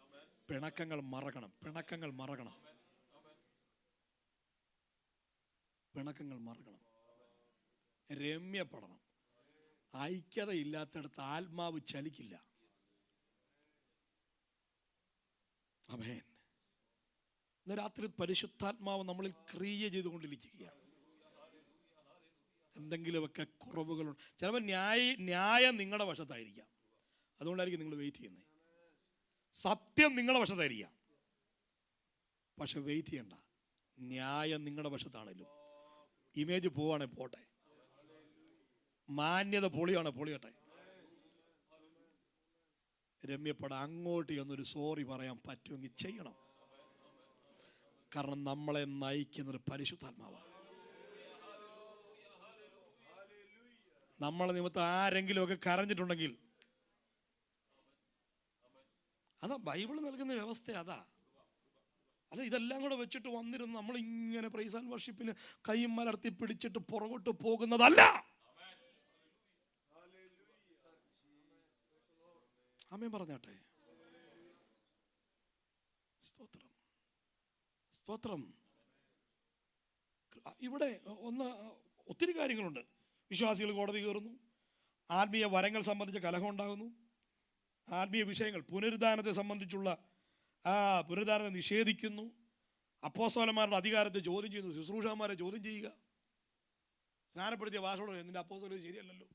പിണക്കങ്ങൾ മറക്കണം, പിണക്കങ്ങൾ മറക്കണം, പിണക്കങ്ങൾ മറക്കണം, രമ്യപ്പെടണം. ഐക്യതയില്ലാത്തടത്ത് ആത്മാവ് ചലിക്കില്ല. ആമേൻ. ഇന്ന് രാത്രി പരിശുദ്ധാത്മാവ് നമ്മളിൽ ക്രിയ ചെയ്തുകൊണ്ടിരിക്കുകയാണ്. എന്തെങ്കിലുമൊക്കെ കുറവുകളുണ്ട്. ചിലപ്പോൾ ന്യായം നിങ്ങളുടെ വശത്തായിരിക്കാം, അതുകൊണ്ടായിരിക്കും നിങ്ങൾ വെയിറ്റ് ചെയ്യുന്നത്. സത്യം നിങ്ങളുടെ വശത്തായിരിക്കാം, പക്ഷെ വെയിറ്റ് ചെയ്യണ്ട. ന്യായം നിങ്ങളുടെ വശത്താണല്ലോ. ഇമേജ് പോവാണെ പോട്ടെ, മാന്യത പൊളിയാണെ പൊളിയട്ടെ. രമ്യപ്പെട, അങ്ങോട്ട് എന്നൊരു സോറി പറയാൻ പറ്റുമെങ്കിൽ ചെയ്യണം. കാരണം നമ്മളെ നയിക്കുന്നൊരു പരിശുദ്ധാത്മാവാണ്. നമ്മളെ നിമിത്തം ആരെങ്കിലുമൊക്കെ കരഞ്ഞിട്ടുണ്ടെങ്കിൽ അതാ ബൈബിൾ നൽകുന്ന വ്യവസ്ഥ. അതാ, അല്ല ഇതെല്ലാം കൂടെ വെച്ചിട്ട് വന്നിരുന്ന് നമ്മളിങ്ങനെ പ്രൈസ് ആൻഡ് വർഷിപ്പിന് കൈയും മലർത്തി പിടിച്ചിട്ട് പുറകോട്ട് പോകുന്നതല്ല. ആമേൻ പറഞ്ഞാട്ടെ. സ്തോത്രം, സ്തോത്രം. ഇവിടെ ഒത്തിരി കാര്യങ്ങളുണ്ട്. വിശ്വാസികൾ കോടതി കയറുന്നു, ആത്മീയ വരങ്ങൾ സംബന്ധിച്ച കലഹം ഉണ്ടാകുന്നു, ആത്മീയ വിഷയങ്ങൾ, പുനരുദ്ധാനത്തെ സംബന്ധിച്ചുള്ള പുനരുദ്ധാനത്തെ നിഷേധിക്കുന്നു, അപ്പോസ്തലന്മാരുടെ അധികാരത്തെ ചോദ്യം ചെയ്യുന്നു, ശുശ്രൂഷകന്മാരെ ചോദ്യം ചെയ്യുക. സ്നാനപ്പെടുത്തിയ ഭാഷയോട് നിന്റെ അപ്പോസ്തലൻ ശരിയല്ലല്ലോ,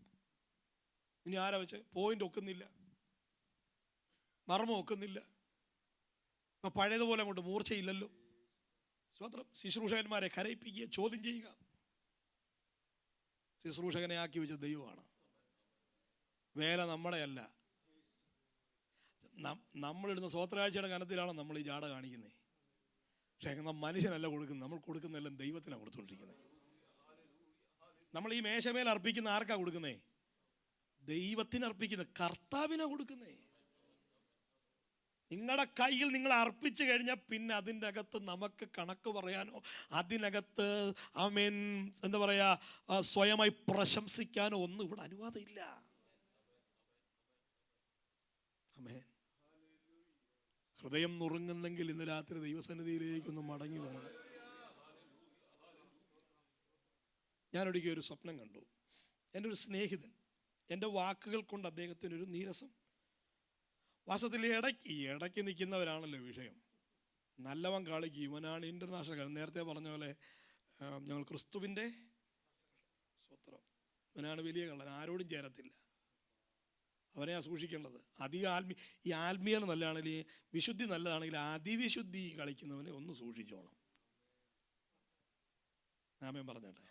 ഇനി ആരാ വെച്ച് പോയിന്റ് ഒക്കുന്നില്ല, മർമ്മം ഒക്കുന്നില്ല, ഇപ്പൊ പഴയതുപോലെ അങ്ങോട്ട് മൂർച്ചയില്ലല്ലോ. സ്വത്രം. ശുശ്രൂഷകന്മാരെ കരയിപ്പിക്കുക, ചോദ്യം ചെയ്യുക. ശുശ്രൂഷകനെ ആക്കി വെച്ച ദൈവമാണ്, വേല നമ്മുടെയല്ല. നമ്മളിടുന്ന സ്വോത്രാഴ്ചയുടെ കനത്തിലാണ് നമ്മൾ ഈ ജാട കാണിക്കുന്നത്. പക്ഷേ മനുഷ്യനല്ല കൊടുക്കുന്നത്, നമ്മൾ കൊടുക്കുന്നതെല്ലാം ദൈവത്തിനാണ് കൊടുത്തുകൊണ്ടിരിക്കുന്നത്. നമ്മൾ ഈ മേശമേൽ അർപ്പിക്കുന്ന ആർക്കാ കൊടുക്കുന്നേ? ദൈവത്തിന് അർപ്പിക്കുന്നത്, കർത്താവിനാ കൊടുക്കുന്നേ. നിങ്ങളുടെ കയ്യിൽ നിങ്ങൾ അർപ്പിച്ചു കഴിഞ്ഞാൽ പിന്നെ അതിൻ്റെ അകത്ത് നമുക്ക് കണക്ക് പറയാനോ അതിനകത്ത് ആമേൻ എന്താ പറയാ സ്വയമായി പ്രശംസിക്കാനോ ഒന്നും ഇവിടെ അനുവാദമില്ല. ആമേൻ. ഹൃദയം നുറുങ്ങുന്നെങ്കിൽ ഇന്ന് രാത്രി ദൈവസന്നിധിയിലേക്കൊന്ന് മടങ്ങി വരണം. ഞാനൊരിക്കൽ ഒരു സ്വപ്നം കണ്ടു. എൻ്റെ ഒരു സ്നേഹിതൻ, എൻ്റെ വാക്കുകൾ കൊണ്ട് അദ്ദേഹത്തിനൊരു നീരസം. വാസ്തവത്തിൽ ഇടയ്ക്ക് നിൽക്കുന്നവരാണല്ലോ വിഷയം. നല്ലവൻ കാളിക്ക് ഇവനാണ് ഇൻ്റർനാഷണൽ. നേരത്തെ പറഞ്ഞ പോലെ ഞങ്ങൾ ക്രിസ്തുവിൻ്റെ സ്വത്രം. ഇവനാണ് വലിയ കള്ളൻ, ആരോടും ചേരത്തില്ല, അവനെയാ സൂക്ഷിക്കേണ്ടത്. അധികം ഈ ആത്മീയത നല്ലതാണെങ്കിൽ, വിശുദ്ധി നല്ലതാണെങ്കിൽ അതിവിശുദ്ധി കളിക്കുന്നവനെ ഒന്ന് സൂക്ഷിച്ചോണം. ആമേൻ പറഞ്ഞേട്ടെ.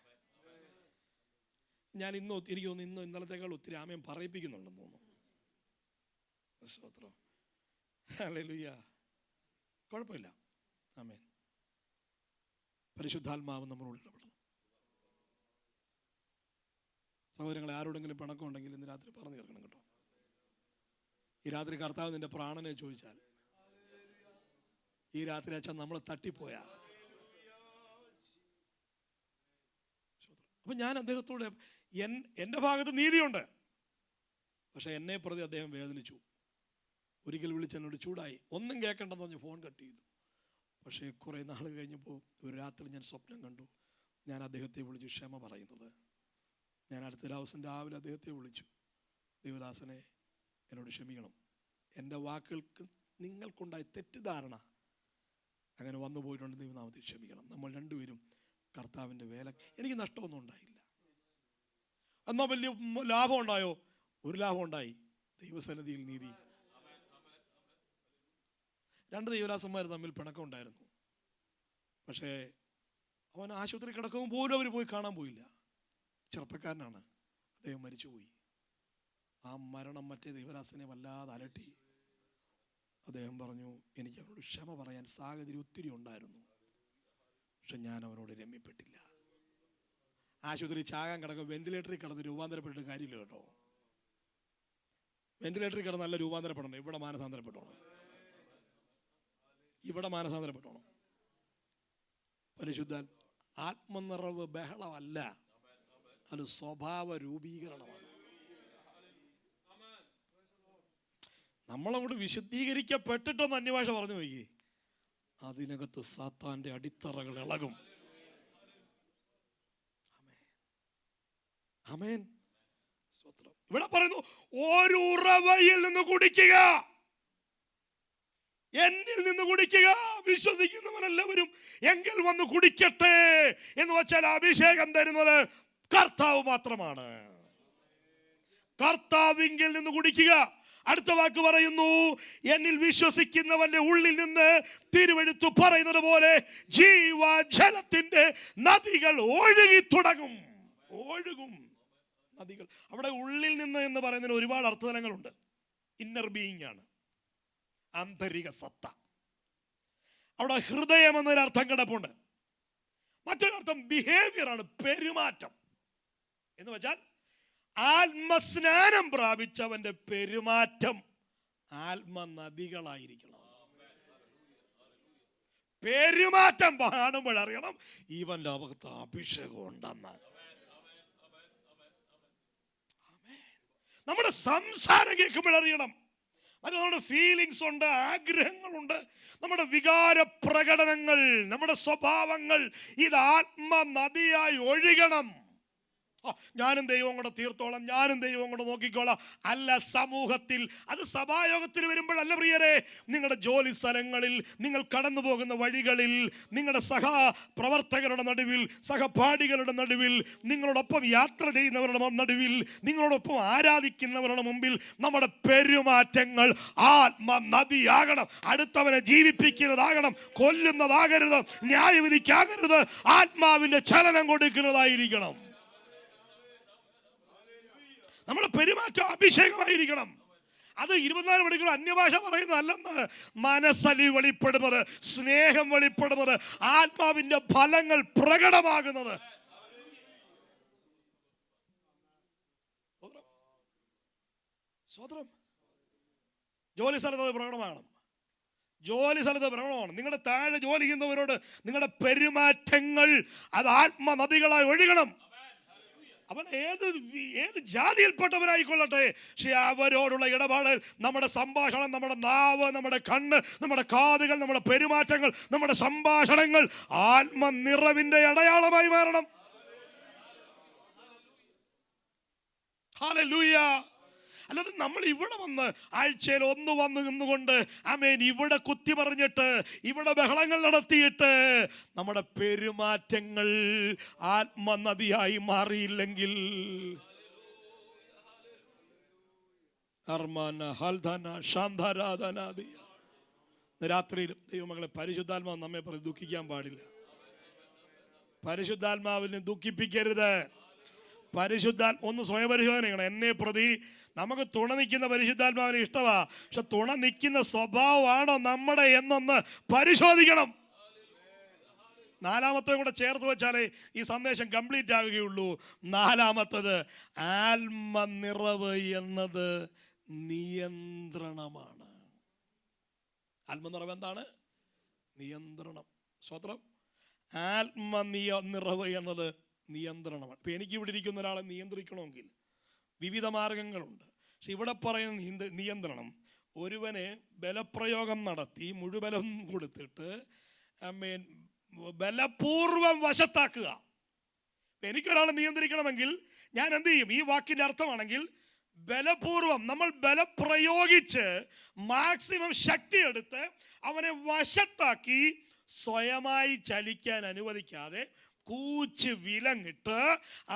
ഞാൻ എനിക്ക് തോന്നുന്നു ഇന്നലത്തേക്കാൾ ഒത്തിരി ആമേൻ പറയിപ്പിക്കുന്നുണ്ടെന്ന് തോന്നുന്നു. സ്തോത്രം. ഹല്ലേലൂയ. കുഴപ്പമില്ല. ആമേൻ. പരിശുദ്ധാത്മാവ് നമ്മളോട് ഇടപെടണം. സഹോദരങ്ങളെ, ആരോടെങ്കിലും പിണക്കം ഉണ്ടെങ്കിൽ ഇന്ന് രാത്രി പറഞ്ഞു തീർക്കണം കേട്ടോ. ഈ രാത്രി കർത്താവ് നിന്റെ പ്രാണനെ ചോദിച്ചാൽ, ഈ രാത്രി അച്ഛൻ നമ്മളെ തട്ടിപ്പോയാ. അപ്പൊ ഞാൻ അദ്ദേഹത്തോട്, എൻ്റെ ഭാഗത്ത് നീതിയുണ്ട്, പക്ഷെ എന്നെ പ്രതി അദ്ദേഹം വേദനിച്ചു. ഒരിക്കൽ വിളിച്ച് എന്നോട് ചൂടായി, ഒന്നും കേൾക്കണ്ടെന്ന് പറഞ്ഞ് ഫോൺ കട്ട് ചെയ്തു. പക്ഷേ കുറേ നാൾ കഴിഞ്ഞപ്പോൾ ഒരു രാത്രി ഞാൻ സ്വപ്നം കണ്ടു. ഞാൻ അദ്ദേഹത്തെ വിളിച്ചു ക്ഷമ പറയുന്നത്. ഞാൻ അടുത്ത ദിവസം രാവിലെ അദ്ദേഹത്തെ വിളിച്ചു, ദൈവദാസനെ എന്നോട് ക്ഷമിക്കണം, എൻ്റെ വാക്കുകൾക്ക് നിങ്ങൾക്കുണ്ടായ തെറ്റിദ്ധാരണ അങ്ങനെ വന്നു പോയിട്ടുണ്ട്, ദൈവനാമത്തിൽ ക്ഷമിക്കണം. നമ്മൾ രണ്ടുപേരും കർത്താവിൻ്റെ വേല. എനിക്ക് നഷ്ടമൊന്നും ഉണ്ടായില്ല. എന്നാൽ വലിയ ലാഭം ഉണ്ടായോ? ഒരു ലാഭം ഉണ്ടായി, ദൈവസന്നിധിയിൽ നീതി. രണ്ട് ദൈവദാസന്മാർ തമ്മിൽ പിണക്കം ഉണ്ടായിരുന്നു. പക്ഷേ അവൻ ആശുപത്രി കിടക്കും പോലും അവർ പോയി കാണാൻ പോയില്ല. ചെറുപ്പക്കാരനാണ്, അദ്ദേഹം മരിച്ചുപോയി. ആ മരണം മറ്റേ ദൈവദാസനെ വല്ലാതെ അലട്ടി. അദ്ദേഹം പറഞ്ഞു, എനിക്ക് അവനോട് ക്ഷമ പറയാൻ സാഹചര്യം ഒത്തിരി ഉണ്ടായിരുന്നു, പക്ഷെ ഞാൻ അവനോട് രമ്യപ്പെട്ടില്ല. ആശുപത്രി ചാകാൻ കിടക്കും, വെന്റിലേറ്ററിൽ കിടന്ന് രൂപാന്തരപ്പെട്ടിട്ട് കാര്യമില്ല കേട്ടോ. വെന്റിലേറ്ററിൽ കിടന്ന് നല്ല രൂപാന്തരപ്പെടണം. ഇവിടെ മാനസാന്തരപ്പെട്ടോണം, ഇവിടെ മാനസാന്തരപ്പെട്ടോണം. പരിശുദ്ധൻ ആത്മനിറവ് ബഹളമല്ല, അത് സ്വഭാവ രൂപീകരണമാണ്. നമ്മളങ്ങോട്ട് വിശുദ്ധീകരിക്കപ്പെട്ടിട്ടൊന്ന് അന്യഭാഷ പറഞ്ഞു നോക്കി, അതിനകത്ത് സാത്താന്റെ അടിത്തറകൾ ഇളകും. ആമേൻ. സ്തോത്രം. ഇവിടെ പറയുന്നു, ഒരു ഉറവയിൽ നിന്ന് കുടിക്കുക, എന്നിൽ നിന്ന് കുടിക്കുക, വിശ്വസിക്കുന്നവരെല്ലാവരും എങ്കിൽ വന്ന് കുടിക്കട്ടെ എന്ന് വെച്ചാൽ അഭിഷേകം തരുന്നത് കർത്താവ് മാത്രമാണ്. കർത്താവിങ്കിൽ നിന്ന് കുടിക്കുക. അടുത്ത വാക്ക് പറയുന്നു, എന്നിൽ വിശ്വസിക്കുന്നവന്റെ ഉള്ളിൽ നിന്ന് തിരുവെഴുത്തു പറയുന്നത് പോലെ ജീവജലത്തിന്റെ നദികൾ ഒഴുകി തുടങ്ങും. ഒഴുകും നദികൾ. അവിടെ ഉള്ളിൽ നിന്ന് എന്ന് പറയുന്നതിന് ഒരുപാട് അർത്ഥതലങ്ങളുണ്ട്. ഇന്നർ ബീയിങ് ആണ്, ആന്തരിക സത്ത. അവിടെ ഹൃദയം എന്നൊരർത്ഥം കിടപ്പുണ്ട്. മറ്റൊരർത്ഥം ബിഹേവിയർ ആണ്, പെരുമാറ്റം എന്ന് വെച്ചാൽ ആത്മസ്നാനം പ്രാപിച്ചവന്റെ പെരുമാറ്റം ആത്മനദികളായിരിക്കണം. പെരുമാറ്റം കാണുമ്പോഴറിയണം ഇവന്റെ അകത്ത് അഭിഷേകം ഉണ്ടെന്ന്. നമ്മുടെ സംസാരം കേൾക്കുമ്പോഴറിയണം. നമ്മുടെ ഫീലിങ്സ് ഉണ്ട്, ആഗ്രഹങ്ങളുണ്ട്, നമ്മുടെ വികാര പ്രകടനങ്ങൾ, നമ്മുടെ സ്വഭാവങ്ങൾ ഇത് ആത്മനദിയായി ഒഴുകണം. ഞാനും ദൈവം കൂടെ തീർത്തോളാം, ഞാനും ദൈവം കൂടെ നോക്കിക്കോളാം. അല്ല, സമൂഹത്തിൽ, അത് സഭായോഗത്തിന് വരുമ്പോഴല്ല പ്രിയരെ, നിങ്ങളുടെ ജോലി സ്ഥലങ്ങളിൽ, നിങ്ങൾ കടന്നു പോകുന്ന വഴികളിൽ, നിങ്ങളുടെ സഹപ്രവർത്തകരുടെ നടുവിൽ, സഹപാഠികളുടെ നടുവിൽ, നിങ്ങളോടൊപ്പം യാത്ര ചെയ്യുന്നവരുടെ നടുവിൽ, നിങ്ങളോടൊപ്പം ആരാധിക്കുന്നവരുടെ മുമ്പിൽ നമ്മുടെ പെരുമാറ്റങ്ങൾ ആത്മനദിയാകണം. അടുത്തവനെ ജീവിപ്പിക്കുന്നതാകണം, കൊല്ലുന്നതാകരുത്, ന്യായവിധിക്കാകരുത്, ആത്മാവിന്റെ ചലനം കൊടുക്കുന്നതായിരിക്കണം. നമ്മുടെ പെരുമാറ്റം അഭിഷേകമായിരിക്കണം. അത് 24 മണിക്കൂർ അന്യഭാഷ പറയുന്നതല്ലെന്ന്. മനസ്സലി വെളിപ്പെടുന്നത്, സ്നേഹം വെളിപ്പെടുന്നത്, ആത്മാവിന്റെ ഫലങ്ങൾ പ്രകടമാകുന്നത്. സ്വതന്ത്രം ജോലി സ്ഥലത്ത് അത് പ്രകടമാകണം. ജോലി സ്ഥലത്ത് പ്രകടമാണ്. നിങ്ങളുടെ താഴെ ജോലി ചെയ്യുന്നവരോട് നിങ്ങളുടെ പെരുമാറ്റങ്ങൾ അത് ആത്മനദികളായി ഒഴുകണം. അവൻ ഏത് ജാതിയിൽപ്പെട്ടവനായിക്കൊള്ളട്ടെ, പക്ഷെ അവരോടുള്ള ഇടപാടിൽ നമ്മുടെ സംഭാഷണം, നമ്മുടെ നാവ്, നമ്മുടെ കണ്ണ്, നമ്മുടെ കാതുകൾ, നമ്മുടെ പെരുമാറ്റങ്ങൾ, നമ്മുടെ സംഭാഷണങ്ങൾ ആത്മനിറവിന്റെ അടയാളമായി മാറണം. ഹല്ലേലൂയ. അല്ലാതെ നമ്മൾ ഇവിടെ വന്ന് ആഴ്ചയിൽ ഒന്ന് വന്ന് നിന്നുകൊണ്ട് ആമേൻ ഇവിടെ കുത്തി പറഞ്ഞിട്ട് ഇവിടെ ബഹളങ്ങൾ നടത്തിയിട്ട് നമ്മുടെ പെരുമാറ്റങ്ങൾ ആത്മനദിയായി മാറിയില്ലെങ്കിൽ രാത്രിയിലും ദൈവമകളെ പരിശുദ്ധാത്മാവ് നമ്മെ പ്രതി ദുഃഖിക്കാൻ പാടില്ല. പരിശുദ്ധാത്മാവിനെ ദുഃഖിപ്പിക്കരുത്. ഒന്ന് സ്വയപരിശോധന ചെയ്യണം. എന്നെ പ്രതി നമുക്ക് തുണ നിൽക്കുന്ന പരിശുദ്ധാത്മാവിന് ഇഷ്ടമാ, പക്ഷെ തുണ നിൽക്കുന്ന സ്വഭാവമാണോ നമ്മുടെ എന്നൊന്ന് പരിശോധിക്കണം. നാലാമത്തെ കൂടെ ചേർത്ത് വെച്ചാലേ ഈ സന്ദേശം കംപ്ലീറ്റ് ആകുകയുള്ളൂ. നാലാമത്തത്, ആത്മനിറവ് എന്നത് നിയന്ത്രണമാണ്. ആത്മനിറവ് എന്താണ്? നിയന്ത്രണം. സ്വത്രം. ആത്മനിറവ് എന്നത് നിയന്ത്രണമാണ്. ഇപ്പം എനിക്ക് ഇവിടെ ഇരിക്കുന്ന ഒരാളെ നിയന്ത്രിക്കണമെങ്കിൽ വിവിധ മാർഗങ്ങളുണ്ട്. പക്ഷെ ഇവിടെ പറയുന്ന നിയന്ത്രണം ഒരുവനെ ബലപ്രയോഗം നടത്തി മുഴുവനും കൊടുത്തിട്ട് ബലപൂർവം വശത്താക്കുക. എനിക്കൊരാളെ നിയന്ത്രിക്കണമെങ്കിൽ ഞാൻ എന്ത് ചെയ്യും? ഈ വാക്കിന്റെ അർത്ഥമാണെങ്കിൽ ബലപൂർവം, നമ്മൾ ബലപ്രയോഗിച്ച് മാക്സിമം ശക്തിയെടുത്ത് അവനെ വശത്താക്കി സ്വയമായി ചലിക്കാൻ അനുവദിക്കാതെ കൂച്ച് വിലങ്ങിട്ട്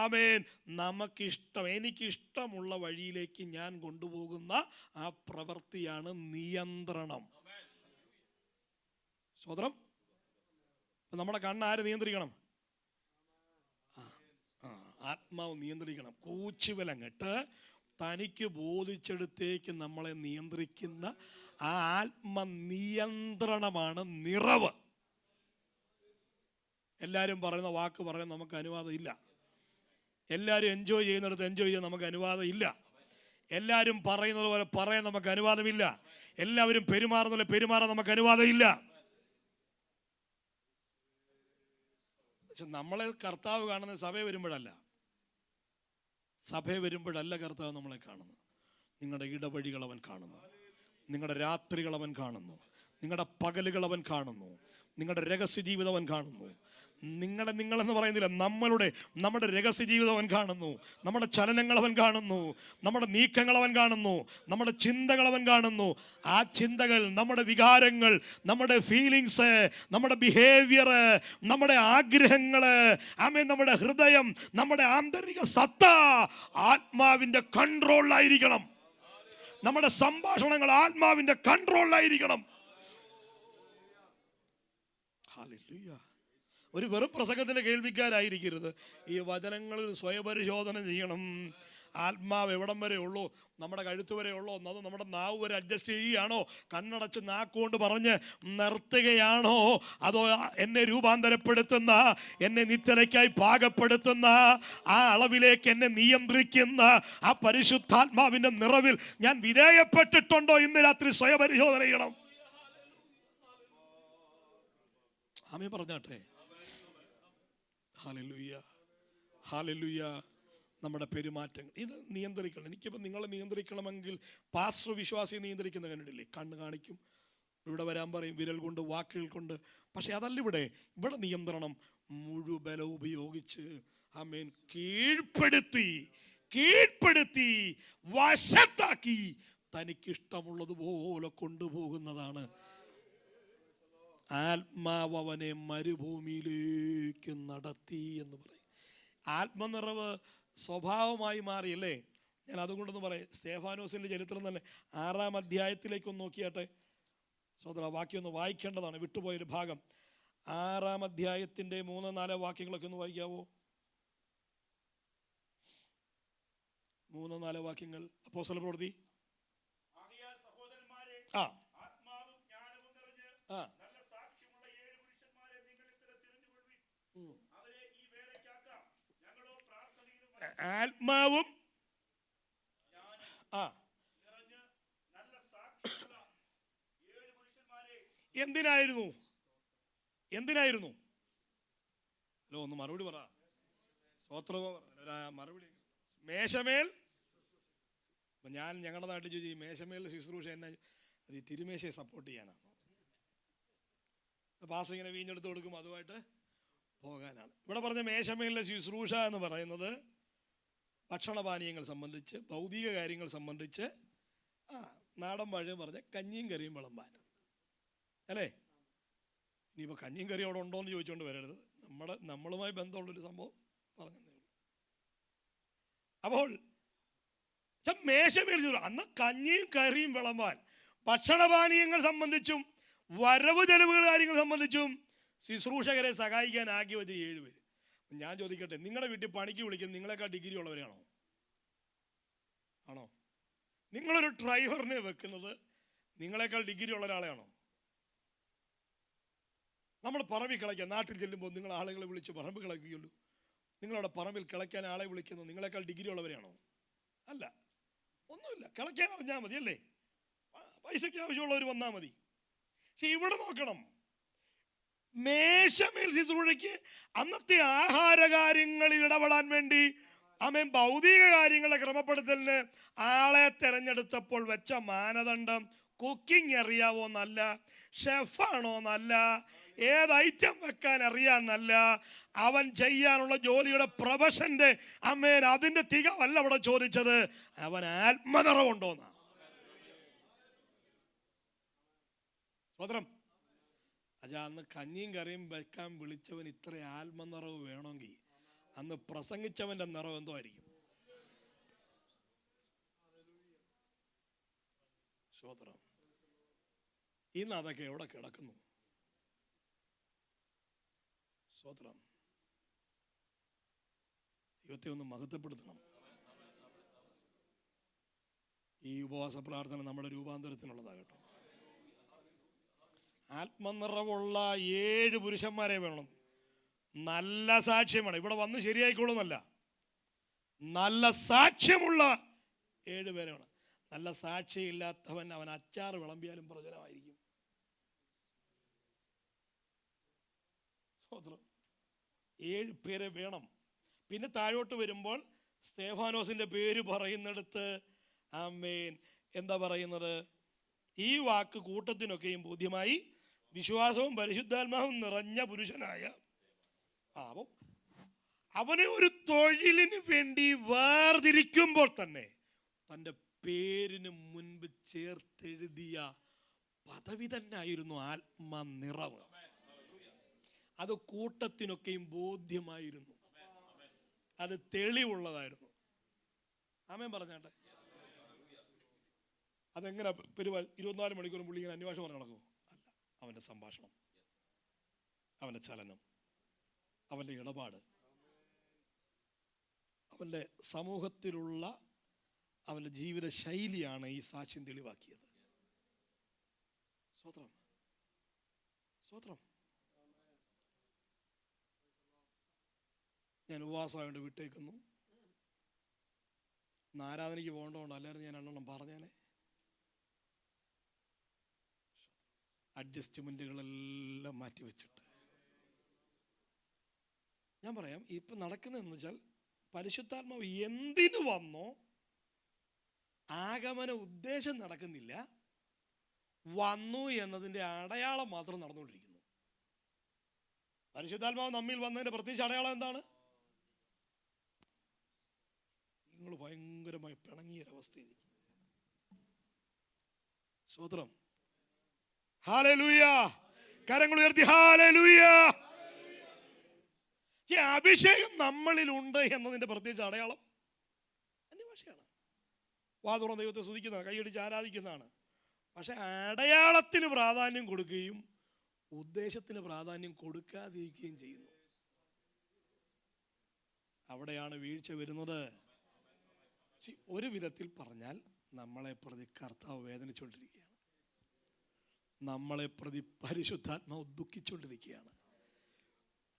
ആമേൻ എനിക്കിഷ്ടമുള്ള വഴിയിലേക്ക് ഞാൻ കൊണ്ടുപോകുന്ന ആ പ്രവൃത്തിയാണ് നിയന്ത്രണം. സ്വതന്ത്രം. നമ്മുടെ കണ്ണാര് നിയന്ത്രിക്കണം? ആത്മാവ് നിയന്ത്രിക്കണം. കൂച്ച് വിലങ്ങിട്ട് തനിക്ക് ബോധിച്ചെടുത്തേക്ക് നമ്മളെ നിയന്ത്രിക്കുന്ന ആ ആത്മനിയന്ത്രണമാണ് നിറവ്. എല്ലാവരും പറയുന്ന വാക്ക് പറയാൻ നമുക്ക് അനുവാദം ഇല്ല. എല്ലാവരും എൻജോയ് ചെയ്യുന്നിടത്ത് എൻജോയ് ചെയ്യാൻ നമുക്ക് അനുവാദം ഇല്ല. എല്ലാവരും പറയുന്നത് പോലെ പറയാൻ നമുക്ക് അനുവാദമില്ല. എല്ലാവരും പെരുമാറുന്ന പോലെ പെരുമാറാൻ നമുക്ക് അനുവാദം ഇല്ല. പക്ഷെ നമ്മളെ കർത്താവ് കാണുന്നത് സഭയെ വരുമ്പോഴല്ല. സഭയെ വരുമ്പോഴല്ല കർത്താവ് നമ്മളെ കാണുന്നത്. നിങ്ങളുടെ ഇടവഴികൾ അവൻ കാണുന്നു, നിങ്ങളുടെ രാത്രികൾ അവൻ കാണുന്നു, നിങ്ങളുടെ പകലുകൾ അവൻ കാണുന്നു, നിങ്ങളുടെ രഹസ്യ ജീവിതം അവൻ കാണുന്നു, നിങ്ങളെന്ന് പറയുന്നില്ല, നമ്മുടെ രഹസ്യ ജീവിതം അവൻ കാണുന്നു, നമ്മുടെ ചലനങ്ങൾ അവൻ കാണുന്നു, നമ്മുടെ നീക്കങ്ങൾ അവൻ കാണുന്നു, നമ്മുടെ ചിന്തകൾ അവൻ കാണുന്നു. ആ ചിന്തകൾ, നമ്മുടെ വികാരങ്ങൾ, നമ്മുടെ ഫീലിങ്സ്, നമ്മുടെ ബിഹേവിയർ, നമ്മുടെ ആഗ്രഹങ്ങള്, നമ്മുടെ ഹൃദയം, നമ്മുടെ ആന്തരിക സത്ത ആത്മാവിന്റെ കൺട്രോളിലായിരിക്കണം. നമ്മുടെ സംഭാഷണങ്ങൾ ആത്മാവിന്റെ കൺട്രോളിലായിരിക്കണം. ഹല്ലേലൂയ. ഒരു വെറും പ്രസംഗത്തിന്റെ കേൾവിക്കാരായിരിക്കരുത്. ഈ വചനങ്ങളിൽ സ്വയപരിശോധന ചെയ്യണം. ആത്മാവ് എവിടം വരെ ഉള്ളൂ? നമ്മുടെ കഴുത്ത് വരെ ഉള്ളോ? അത് നമ്മുടെ നാവ് വരെ അഡ്ജസ്റ്റ് ചെയ്യുകയാണോ? കണ്ണടച്ച് നാക്കുകൊണ്ട് പറഞ്ഞ് നിർത്തുകയാണോ? അതോ എന്നെ രൂപാന്തരപ്പെടുത്തുന്ന, എന്നെ നിത്യതയ്ക്കായി പാകപ്പെടുത്തുന്ന, ആ അളവിലേക്ക് എന്നെ നിയന്ത്രിക്കുന്ന ആ പരിശുദ്ധാത്മാവിന്റെ നിറവിൽ ഞാൻ വിധേയപ്പെട്ടിട്ടുണ്ടോ? ഇന്ന് രാത്രി സ്വയപരിശോധന ചെയ്യണം. ആമേൻ പറഞ്ഞാട്ടെ. Hallelujah, hallelujah. നമ്മുടെ പെരുമാറ്റങ്ങൾ ഇത് നിയന്ത്രിക്കണം. എനിക്കിപ്പോൾ നിങ്ങളെ നിയന്ത്രിക്കണമെങ്കിൽ പാസ്റ്റർ വിശ്വാസിയെ നിയന്ത്രിക്കുന്ന കണ്ടിട്ടില്ലേ? കണ്ണ് കാണിക്കും, ഇവിടെ വരാൻ പറയും, വിരൽ കൊണ്ട്, വാക്കുകൾ കൊണ്ട്. പക്ഷെ അതല്ല ഇവിടെ നിയന്ത്രണം മുഴുബലം ഉപയോഗിച്ച് ആമേൻ കീഴ്പ്പെടുത്തി വശത്താക്കി തനിക്കിഷ്ടമുള്ളതുപോലെ കൊണ്ടുപോകുന്നതാണ്. ആത്മാവ് അവനെ മരുഭൂമിയിലേക്ക് നടത്തി എന്ന് പറയും. ആത്മനിറവ് സ്വഭാവമായി മാറിയല്ലേ? ഞാൻ അതുകൊണ്ടൊന്ന് പറയാം. സ്തേഫാനോസിന്റെ ചരിത്രം തന്നെ 6-ാം അധ്യായത്തിലേക്കൊന്ന് നോക്കിയാട്ടെ. സഹോദരാ, വാക്യം ഒന്ന് വായിക്കേണ്ടതാണ്, വിട്ടുപോയൊരു ഭാഗം. 6-ാം അധ്യായത്തിന്റെ 3-4 വാക്യങ്ങളൊക്കെ ഒന്ന് വായിക്കാവോ? 3-4 വാക്യങ്ങൾ. അപ്പോസ്തലപ്രവൃത്തി. ആത്മാവും എന്തിനായിരുന്നു? ഒന്ന് മറുപടി പറ. മറുപടി. മേശമേൽ. ഞാൻ ഞങ്ങളുടെ നാട്ടിൽ ചോദിച്ചു, ഈ മേശമേൽ ശുശ്രൂഷ എന്നെ അത് ഈ തിരുമേശയെ സപ്പോർട്ട് ചെയ്യാനാണ്. പാസ്റ്റർ ഇങ്ങനെ വീഞ്ഞെടുത്ത് കൊടുക്കും, അതുമായിട്ട് പോകാനാണ്. ഇവിടെ പറഞ്ഞ മേശമേലിലെ ശുശ്രൂഷ എന്ന് പറയുന്നത് ഭക്ഷണപാനീയങ്ങൾ സംബന്ധിച്ച്, ഭൗതിക കാര്യങ്ങൾ സംബന്ധിച്ച്, നാടൻ ഭാഷ പറഞ്ഞ കഞ്ഞിയും കറിയും വിളമ്പാൻ അല്ലേ? ഇനിയിപ്പോൾ കഞ്ഞിയും കറിയും അവിടെ ഉണ്ടോ എന്ന് ചോദിച്ചുകൊണ്ട് വരരുത്. നമ്മളുമായി ബന്ധമുള്ളൊരു സംഭവം പറഞ്ഞതേ ഉള്ളൂ. അപ്പോൾ മേശമേൽ അന്ന് കഞ്ഞിയും കറിയും വിളമ്പാൻ, ഭക്ഷണപാനീയങ്ങൾ സംബന്ധിച്ചും വരവ് ചെലവുകൾ കാര്യങ്ങൾ സംബന്ധിച്ചും ശുശ്രൂഷകരെ സഹായിക്കാൻ ആക്കി വെച്ച് 7 പേര്. ഞാൻ ചോദിക്കട്ടെ, നിങ്ങളുടെ വീട്ടിൽ പണിക്ക് വിളിക്കുന്നത് നിങ്ങളെക്കാൾ ഡിഗ്രി ഉള്ളവരാണോ? ആണോ? നിങ്ങളൊരു ഡ്രൈവറിനെ വെക്കുന്നത് നിങ്ങളെക്കാൾ ഡിഗ്രി ഉള്ള ഒരാളെയാണോ? നമ്മൾ പറമ്പിൽ കിളയ്ക്കാൻ നാട്ടിൽ ചെല്ലുമ്പോൾ നിങ്ങൾ ആളുകളെ വിളിച്ച് പറമ്പ് കിളയ്ക്കുകയുള്ളൂ. നിങ്ങളവിടെ പറമ്പിൽ കിളയ്ക്കാൻ ആളെ വിളിക്കുന്നത് നിങ്ങളെക്കാൾ ഡിഗ്രി ഉള്ളവരെയാണോ? അല്ല, ഒന്നുമില്ല. കിളയ്ക്കാൻ അറിഞ്ഞാൽ മതി അല്ലേ? പൈസയ്ക്ക് ആവശ്യമുള്ളവർ വന്നാൽ മതി. പക്ഷെ ഇവിടെ നോക്കണം, മേശമേൽ ശുശ്രൂഷയ്ക്ക് അന്നത്തെ ആഹാര കാര്യങ്ങളിൽ ഇടപെടാൻ വേണ്ടി ഭൗതിക കാര്യങ്ങളെ ക്രമപ്പെടുത്തലിന് ആളെ തെരഞ്ഞെടുത്തപ്പോൾ വെച്ച മാനദണ്ഡം കുക്കിംഗ് അറിയാവോന്നല്ല, ഷെഫാണോന്നല്ല, ഏത് ഐറ്റം വെക്കാൻ അറിയാന്നല്ല, അവൻ ചെയ്യാനുള്ള ജോലിയുടെ പ്രൊഫഷന്റെ അതിന്റെ തികവല്ല അവിടെ ചോദിച്ചത്, അവൻ ആത്മനിറവുണ്ടോന്നാ. സ്വതന്ത്രം അന്ന് കഞ്ഞിയും കറിയും വെക്കാൻ വിളിച്ചവൻ ഇത്ര ആത്മനിറവ് വേണമെങ്കിൽ അന്ന് പ്രസംഗിച്ചവന്റെ നിറവ് എന്തോ ആയിരിക്കും? സ്വതന്ത്രം. ഇന്ന് അതൊക്കെ എവിടെ കിടക്കുന്നു? സ്വതന്ത്രം. ദൈവത്തെ ഒന്ന് മഹത്വപ്പെടുത്തണം. ഈ ഉപവാസ പ്രാർത്ഥന നമ്മുടെ രൂപാന്തരത്തിനുള്ളതാകട്ടെ. ആത്മനിറവുള്ള 7 പുരുഷന്മാരെ വേണം. നല്ല സാക്ഷ്യമാണ്. ഇവിടെ വന്ന് ശരിയായിക്കോളുന്നല്ല, നല്ല സാക്ഷ്യമുള്ള 7 പേരാണ്. നല്ല സാക്ഷ്യമില്ലാത്തവൻ അവൻ അച്ചാർ വിളമ്പിയാലും പ്രയോജനമായിരിക്കും. 7 പേരെ വേണം. പിന്നെ താഴോട്ട് വരുമ്പോൾ സ്തേഫാനോസിന്റെ പേര് പറയുന്നിടത്ത് എന്താ പറയുന്നത്? ഈ വാക്ക് കൂട്ടത്തിനൊക്കെയും ബോധ്യമായി, വിശ്വാസവും പരിശുദ്ധാത്മാവും നിറഞ്ഞ പുരുഷനായ അപ്പം അവനെ ഒരു തൊഴിലിന് വേണ്ടി വേർതിരിക്കുമ്പോൾ തന്നെ തൻ്റെ പേരിന് മുൻപ് ചേർത്തെഴുതിയ പദവി തന്നെ ആയിരുന്നു ആത്മനിറവ്. അത് കൂട്ടത്തിനൊക്കെയും ബോധ്യമായിരുന്നു, അത് തെളിവുള്ളതായിരുന്നു. ആമേൻ പറഞ്ഞാട്ടെ. അതെങ്ങനെ 24 മണിക്കൂറും പുള്ളി ഇങ്ങനെ അന്വേഷണം പറഞ്ഞു നടക്കുമോ? അല്ല. അവൻ്റെ സംഭാഷണം, അവൻ്റെ ചലനം, അവൻ്റെ ഇടപാട്, അവൻ്റെ സമൂഹത്തിലുള്ള അവൻ്റെ ജീവിത ശൈലിയാണ് ഈ സാക്ഷ്യം തെളിവാക്കിയത്. സ്തോത്രം, സ്തോത്രം. ഞാൻ ഉപവാസമായോണ്ട് വിട്ടേക്കുന്നു. ആരാധനയ്ക്ക് പോകേണ്ടതുകൊണ്ട് അല്ലായിരുന്നു ഞാൻ എണ്ണം പറഞ്ഞേനെ. അഡ്ജസ്റ്റ്മെൻറ്റുകളെല്ലാം മാറ്റിവെച്ചിട്ട് ഞാൻ പറയാം. ഇപ്പം നടക്കുന്നതെന്ന് വെച്ചാൽ പരിശുദ്ധാത്മാവ് എന്തിനു വന്നോ ആഗമന ഉദ്ദേശം നടക്കുന്നില്ല, വന്നു എന്നതിൻ്റെ അടയാളം മാത്രം നടന്നുകൊണ്ടിരിക്കുന്നു. പരിശുദ്ധാത്മാവ് നമ്മിൽ വന്നതിൻ്റെ പ്രത്യേകിച്ച് അടയാളം എന്താണ്? നിങ്ങൾ ഭയങ്കരമായി പിണങ്ങിയൊരവസ്ഥയിൽ. സ്തോത്രം, ഹല്ലേലൂയ. കരങ്ങൾ ഉയർത്തി ഹല്ലേലൂയ. അഭിഷേകം നമ്മളിലുണ്ട് എന്നതിൻ്റെ പ്രത്യേകിച്ച് അടയാളം അന്യഭാഷയാണ്. വാതുറന്ന ദൈവത്തെ സ്തുതിക്കുന്നതാണ്, കൈയടിച്ച് ആരാധിക്കുന്നതാണ്. പക്ഷെ അടയാളത്തിന് പ്രാധാന്യം കൊടുക്കുകയും ഉദ്ദേശത്തിന് പ്രാധാന്യം കൊടുക്കാതിരിക്കുകയും ചെയ്യുന്നു. അവിടെയാണ് വീഴ്ച വരുന്നത്. ഒരു വിധത്തിൽ പറഞ്ഞാൽ നമ്മളെ പ്രതി കർത്താവ് വേദനിച്ചുകൊണ്ടിരിക്കുകയാണ്, നമ്മളെ പ്രതി പരിശുദ്ധാത്മാവ് ദുഃഖിച്ചുകൊണ്ടിരിക്കുകയാണ്.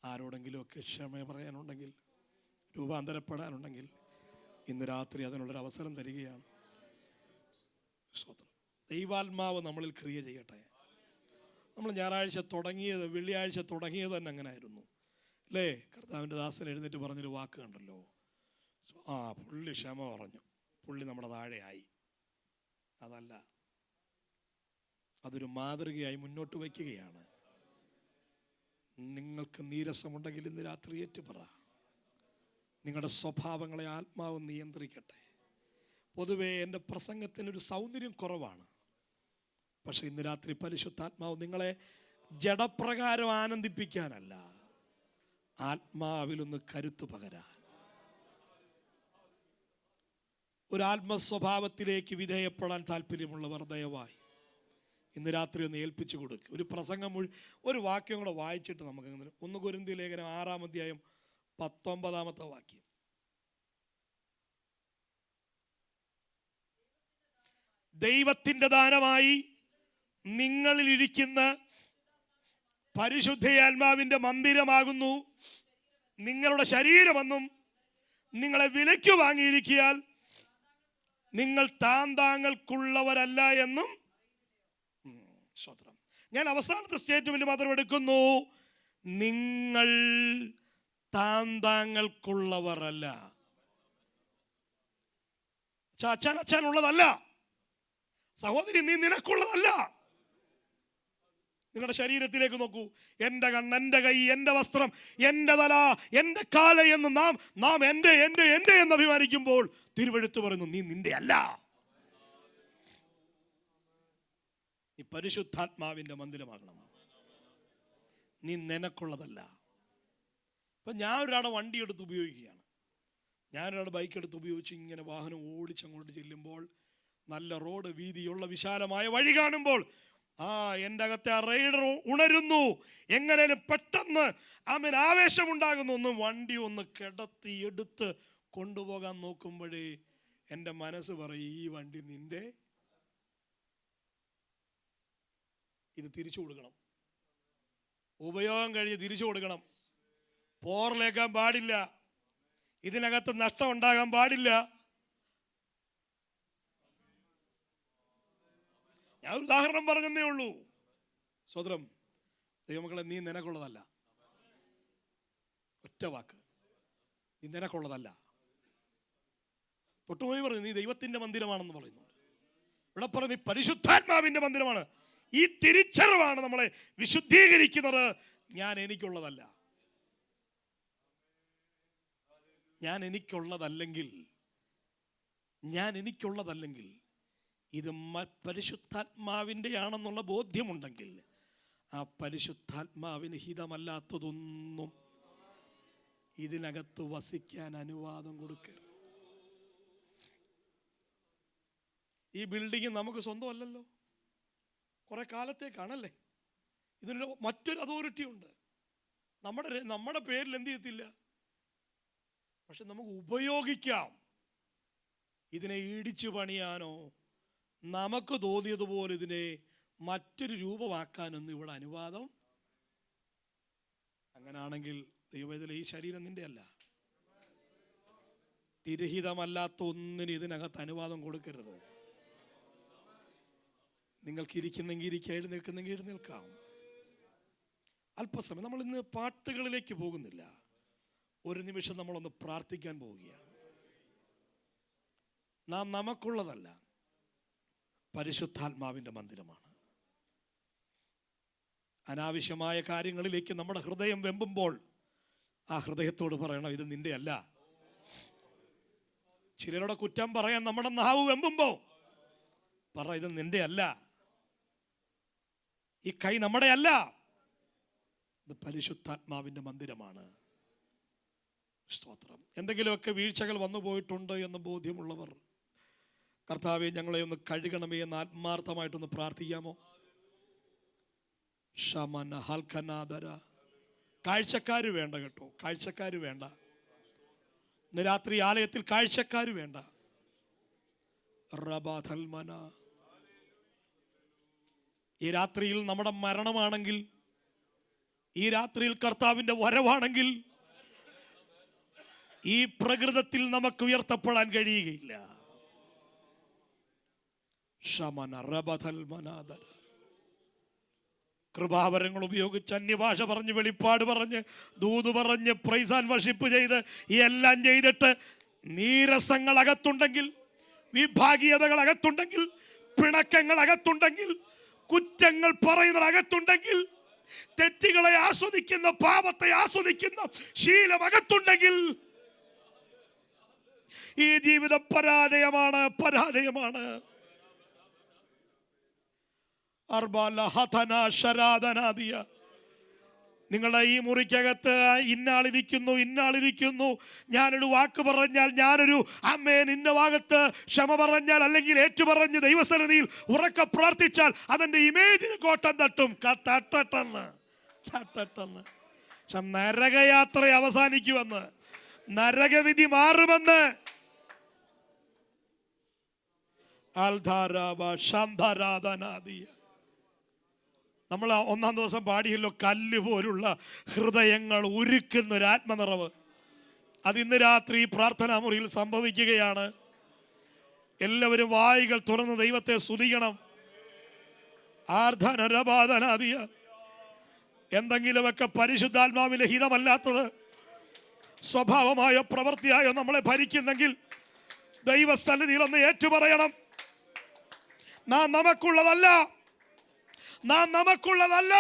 ആരോടെങ്കിലുമൊക്കെ ക്ഷമ പറയാനുണ്ടെങ്കിൽ, രൂപാന്തരപ്പെടാനുണ്ടെങ്കിൽ ഇന്ന് രാത്രി അതിനുള്ളൊരു അവസരം തരികയാണ്. സ്തോത്രം. ദൈവാത്മാവ് നമ്മളിൽ ക്രിയ ചെയ്യട്ടെ. നമ്മൾ ഞായറാഴ്ച തുടങ്ങിയത്, വെള്ളിയാഴ്ച തുടങ്ങിയത് തന്നെ അങ്ങനെ ആയിരുന്നു അല്ലേ? കർത്താവിൻ്റെ ദാസൻ എഴുന്നേറ്റ് പറഞ്ഞൊരു വാക്ക് കണ്ടല്ലോ, പുള്ളി ക്ഷമ പറഞ്ഞു, പുള്ളി നമ്മുടെ താഴെയായി. അതല്ല, അതൊരു മാതൃകയായി മുന്നോട്ട് വയ്ക്കുകയാണ്. നിങ്ങൾക്ക് നീരസമുണ്ടെങ്കിൽ ഇന്ന് രാത്രി ഏറ്റുപറ. നിങ്ങളുടെ സ്വഭാവങ്ങളെ ആത്മാവ് നിയന്ത്രിക്കട്ടെ. പൊതുവേ എൻ്റെ പ്രസംഗത്തിനൊരു സൗന്ദര്യം കുറവാണ്. പക്ഷെ ഇന്ന് രാത്രി പരിശുദ്ധാത്മാവ് നിങ്ങളെ ജഡപ്രകാരം ആനന്ദിപ്പിക്കാനല്ല, ആത്മാവിലൊന്ന് കരുത്തു പകരാൻ, ഒരു ആത്മസ്വഭാവത്തിലേക്ക് വിധേയപ്പെടാൻ താല്പര്യമുള്ളവർ ദയവായി ഇന്ന് രാത്രി ഒന്ന് ഏൽപ്പിച്ചു കൊടുക്കുക. ഒരു പ്രസംഗം ഒരു വാക്യം കൂടെ വായിച്ചിട്ട് നമുക്ക് 1 കൊരിന്ത്യർ ലേഖനം 6-ാം അധ്യായം 19-ാമത്തെ വാക്യം. ദൈവത്തിൻ്റെ ദാനമായി നിങ്ങളിൽ ഇരിക്കുന്ന പരിശുദ്ധാത്മാവിൻ്റെ മന്ദിരമാകുന്നു നിങ്ങളുടെ ശരീരമെന്നും നിങ്ങളെ വിലയ്ക്ക് വാങ്ങിയിരിക്കിയാൽ നിങ്ങൾ താന്താങ്ങൾക്കുള്ളവരല്ല എന്നും. സ്തോത്രം. ഞാൻ അവസാനത്തെ സ്റ്റേറ്റ്മെന്റ് മാത്രം എടുക്കുന്നു. നിങ്ങൾ താന്താങ്ങൾക്കുള്ളവരല്ല. അച്ഛനുള്ളതല്ല, സഹോദരി നീ നിനക്കുള്ളതല്ല. നിങ്ങളുടെ ശരീരത്തിലേക്ക് നോക്കൂ. എൻ്റെ കണ്ണ്, എൻ്റെ കൈ, എൻ്റെ വസ്ത്രം, എൻ്റെ തല, എൻ്റെ കാല എന്ന് നാം എൻ്റെ എന്ന് അഭിമാനിക്കുമ്പോൾ തിരുവെഴുത്ത് പറയുന്നു നീ നിന്റെ അല്ല. നീ പരിശുദ്ധാത്മാവിൻ്റെ മന്ദിരമാകണം. നീ നിനക്കുള്ളതല്ല. ഇപ്പം ഞാൻ ഒരാളുടെ വണ്ടി എടുത്ത് ഉപയോഗിക്കുകയാണ്, ഞാനൊരാളുടെ ബൈക്ക് എടുത്ത് ഉപയോഗിച്ച് ഇങ്ങനെ വാഹനം ഓടിച്ചങ്ങോട്ട് ചെല്ലുമ്പോൾ നല്ല റോഡ് വീതിയുള്ള വിശാലമായ വഴി കാണുമ്പോൾ എൻ്റെ അകത്തെ ആ റൈഡർ ഉണരുന്നു. എങ്ങനെയും പെട്ടെന്ന് ആവേശമുണ്ടാകുന്നു. വണ്ടി ഒന്ന് കിടത്തി എടുത്ത് കൊണ്ടുപോകാൻ നോക്കുമ്പോഴേ എൻ്റെ മനസ്സ് പറയും ഈ വണ്ടി നിന്റെ, ഇത് തിരിച്ചു കൊടുക്കണം, ഉപയോഗം കഴിഞ്ഞ് തിരിച്ചു കൊടുക്കണം, പോറിലേക്കാൻ പാടില്ല, ഇതിനകത്ത് നഷ്ടം ഉണ്ടാകാൻ പാടില്ല. ഞാൻ ഒരു ഉദാഹരണം പറഞ്ഞതേ ഉള്ളൂ. സ്വതന്ത്രം ദൈവമക്കളെ, നീ നിനക്കുള്ളതല്ല. ഒറ്റ വാക്ക്, നീ നിനക്കുള്ളതല്ല. തൊട്ടുപോയി പറഞ്ഞു നീ ദൈവത്തിന്റെ മന്ദിരമാണെന്ന് പറയുന്നു. ഇവിടെ പറഞ്ഞു നീ പരിശുദ്ധാത്മാവിന്റെ മന്ദിരമാണ്. ഈ തിരിച്ചറിവാണ് നമ്മളെ വിശുദ്ധീകരിക്കുന്നത്. ഞാൻ എനിക്കുള്ളതല്ല. ഞാൻ എനിക്കുള്ളതല്ലെങ്കിൽ ഇത് പരിശുദ്ധാത്മാവിൻ്റെ ആണെന്നുള്ള ബോധ്യമുണ്ടെങ്കിൽ ആ പരിശുദ്ധാത്മാവിന് ഹിതമല്ലാത്തതൊന്നും ഇതിനകത്ത് വസിക്കാൻ അനുവാദം കൊടുക്കരുത്. ഈ ബിൽഡിംഗ് നമുക്ക് സ്വന്തമല്ലല്ലോ, കുറെ കാലത്തേക്കാണല്ലേ. ഇതിന് മറ്റൊരു അതോറിറ്റി ഉണ്ട്. നമ്മുടെ പേരിൽ എന്ത് ചെയ്യത്തില്ല, പക്ഷെ നമുക്ക് ഉപയോഗിക്കാം. ഇതിനെ ഇടിച്ചു പണിയാനോ നമുക്ക് തോന്നിയതുപോലെ ഇതിനെ മറ്റൊരു രൂപമാക്കാനൊന്നും ഇവിടെ അനുവാദം. അങ്ങനാണെങ്കിൽ ദൈവവേദന ഈ ശരീരം നിന്റെ അല്ല. തിരഹിതമല്ലാത്ത ഒന്നിന് ഇതിനകത്ത് അനുവാദം കൊടുക്കരുത്. നിങ്ങൾക്ക് ഇരിക്കുന്നെങ്കിൽ ഇരിക്കുക, എഴുന്നേൽക്കുന്നെങ്കിൽ എഴുന്നേൽക്കാം. അല്പസമയം നമ്മൾ ഇന്ന് പാട്ടുകളിലേക്ക് പോകുന്നില്ല. ഒരു നിമിഷം നമ്മളൊന്ന് പ്രാർത്ഥിക്കാൻ പോവുകയാണ്. നാം നമുക്കുള്ളതല്ല, പരിശുദ്ധാത്മാവിൻ്റെ മന്ദിരമാണ്. അനാവശ്യമായ കാര്യങ്ങളിലേക്ക് നമ്മുടെ ഹൃദയം വെമ്പുമ്പോൾ ആ ഹൃദയത്തോട് പറയണം, ഇത് നിന്റെ അല്ല. ചിലരുടെ കുറ്റം പറയാൻ നമ്മുടെ നാവ് വെമ്പുമ്പോ പറ, ഇത് നിന്റെ അല്ല. ഈ കൈ നമ്മുടെ അല്ല, ഇത് പരിശുദ്ധാത്മാവിൻ്റെ മന്ദിരമാണ്. സ്തോത്രം. എന്തെങ്കിലുമൊക്കെ വീഴ്ചകൾ വന്നു പോയിട്ടുണ്ട് എന്ന് ബോധ്യമുള്ളവർ, കർത്താവെ ഞങ്ങളെ ഒന്ന് കഴുകണമേ എന്ന് ആത്മാർത്ഥമായിട്ടൊന്ന് പ്രാർത്ഥിക്കാമോ? ശമന ഹൽക്കനാദര. കാഴ്ചക്കാര് വേണ്ട കേട്ടോ, കാഴ്ചക്കാര് വേണ്ട. ഇന്ന് രാത്രി ആലയത്തിൽ കാഴ്ചക്കാര് വേണ്ട. റബാധൽമന. ഈ രാത്രിയിൽ നമ്മുടെ മരണമാണെങ്കിൽ, ഈ രാത്രിയിൽ കർത്താവിൻ്റെ വരവാണെങ്കിൽ, ഈ പ്രകൃതത്തിൽ നമുക്ക് ഉയർത്തപ്പെടാൻ കഴിയുകയില്ല. ശമന റബധൽമനാദര. കൃപാവരങ്ങൾ ഉപയോഗിച്ച് അന്യഭാഷ പറഞ്ഞ്, വെളിപ്പാട് പറഞ്ഞ്, ദൂത് പറഞ്ഞ്, പ്രൈസ് ആൻഡ് വർഷിപ്പ് ചെയ്ത്, എല്ലാം ചെയ്തിട്ട് നീരസങ്ങൾ അകത്തുണ്ടെങ്കിൽ, വിഭാഗീയതകൾ അകത്തുണ്ടെങ്കിൽ, പിണക്കങ്ങൾ അകത്തുണ്ടെങ്കിൽ, കുറ്റങ്ങൾ പറയുന്നവർ അകത്തുണ്ടെങ്കിൽ, തെറ്റുകളെ ആസ്വദിക്കുന്ന, പാപത്തെ ആസ്വദിക്കുന്ന ശീലം അകത്തുണ്ടെങ്കിൽ, ഈ ജീവിതം പരാജയമാണ്, പരാജയമാണ്. നിങ്ങളുടെ ഈ മുറിക്കകത്ത് ഇന്നാളിരിക്കുന്നു, ഞാനൊരു വാക്ക് പറഞ്ഞാൽ, ഞാനൊരു അമ്മേൻ ഇന്ന ഭാഗത്ത് ക്ഷമ പറഞ്ഞാൽ, അല്ലെങ്കിൽ ഏറ്റുപറഞ്ഞ് ദൈവസന്നിധിയിൽ ഉറക്കെ പ്രാർത്ഥിച്ചാൽ അതെന്റെ ഇമേജിന് കോട്ടം തട്ടും. തട്ടട്ടെന്ന്. പക്ഷെ നരകയാത്ര അവസാനിക്കുമെന്ന്, നരകവിധി മാറുമെന്ന് നമ്മൾ ഒന്നാം ദിവസം പാടിയല്ലോ, കല്ല് പോലുള്ള ഹൃദയങ്ങൾ ഉരുക്കുന്ന ഒരു ആത്മനിറവ്. അത് ഇന്ന് രാത്രി പ്രാർത്ഥനാ മുറിയിൽ സംഭവിക്കുകയാണ്. എല്ലാവരും വായികൾ തുറന്ന് ദൈവത്തെ സ്തുതിക്കണം. ആർദ്ധനരബാധനാദിയ. എന്തെങ്കിലുമൊക്കെ പരിശുദ്ധാത്മാവിന്റെ ഹിതമല്ലാത്തത് സ്വഭാവമായോ പ്രവൃത്തിയായോ നമ്മളെ ഭരിക്കുന്നെങ്കിൽ ദൈവസന്നിധിയിൽ ഒന്ന് ഏറ്റുപറയണം, നാം നമുക്കുള്ളതല്ല, നാം നമുക്കുള്ളതല്ല.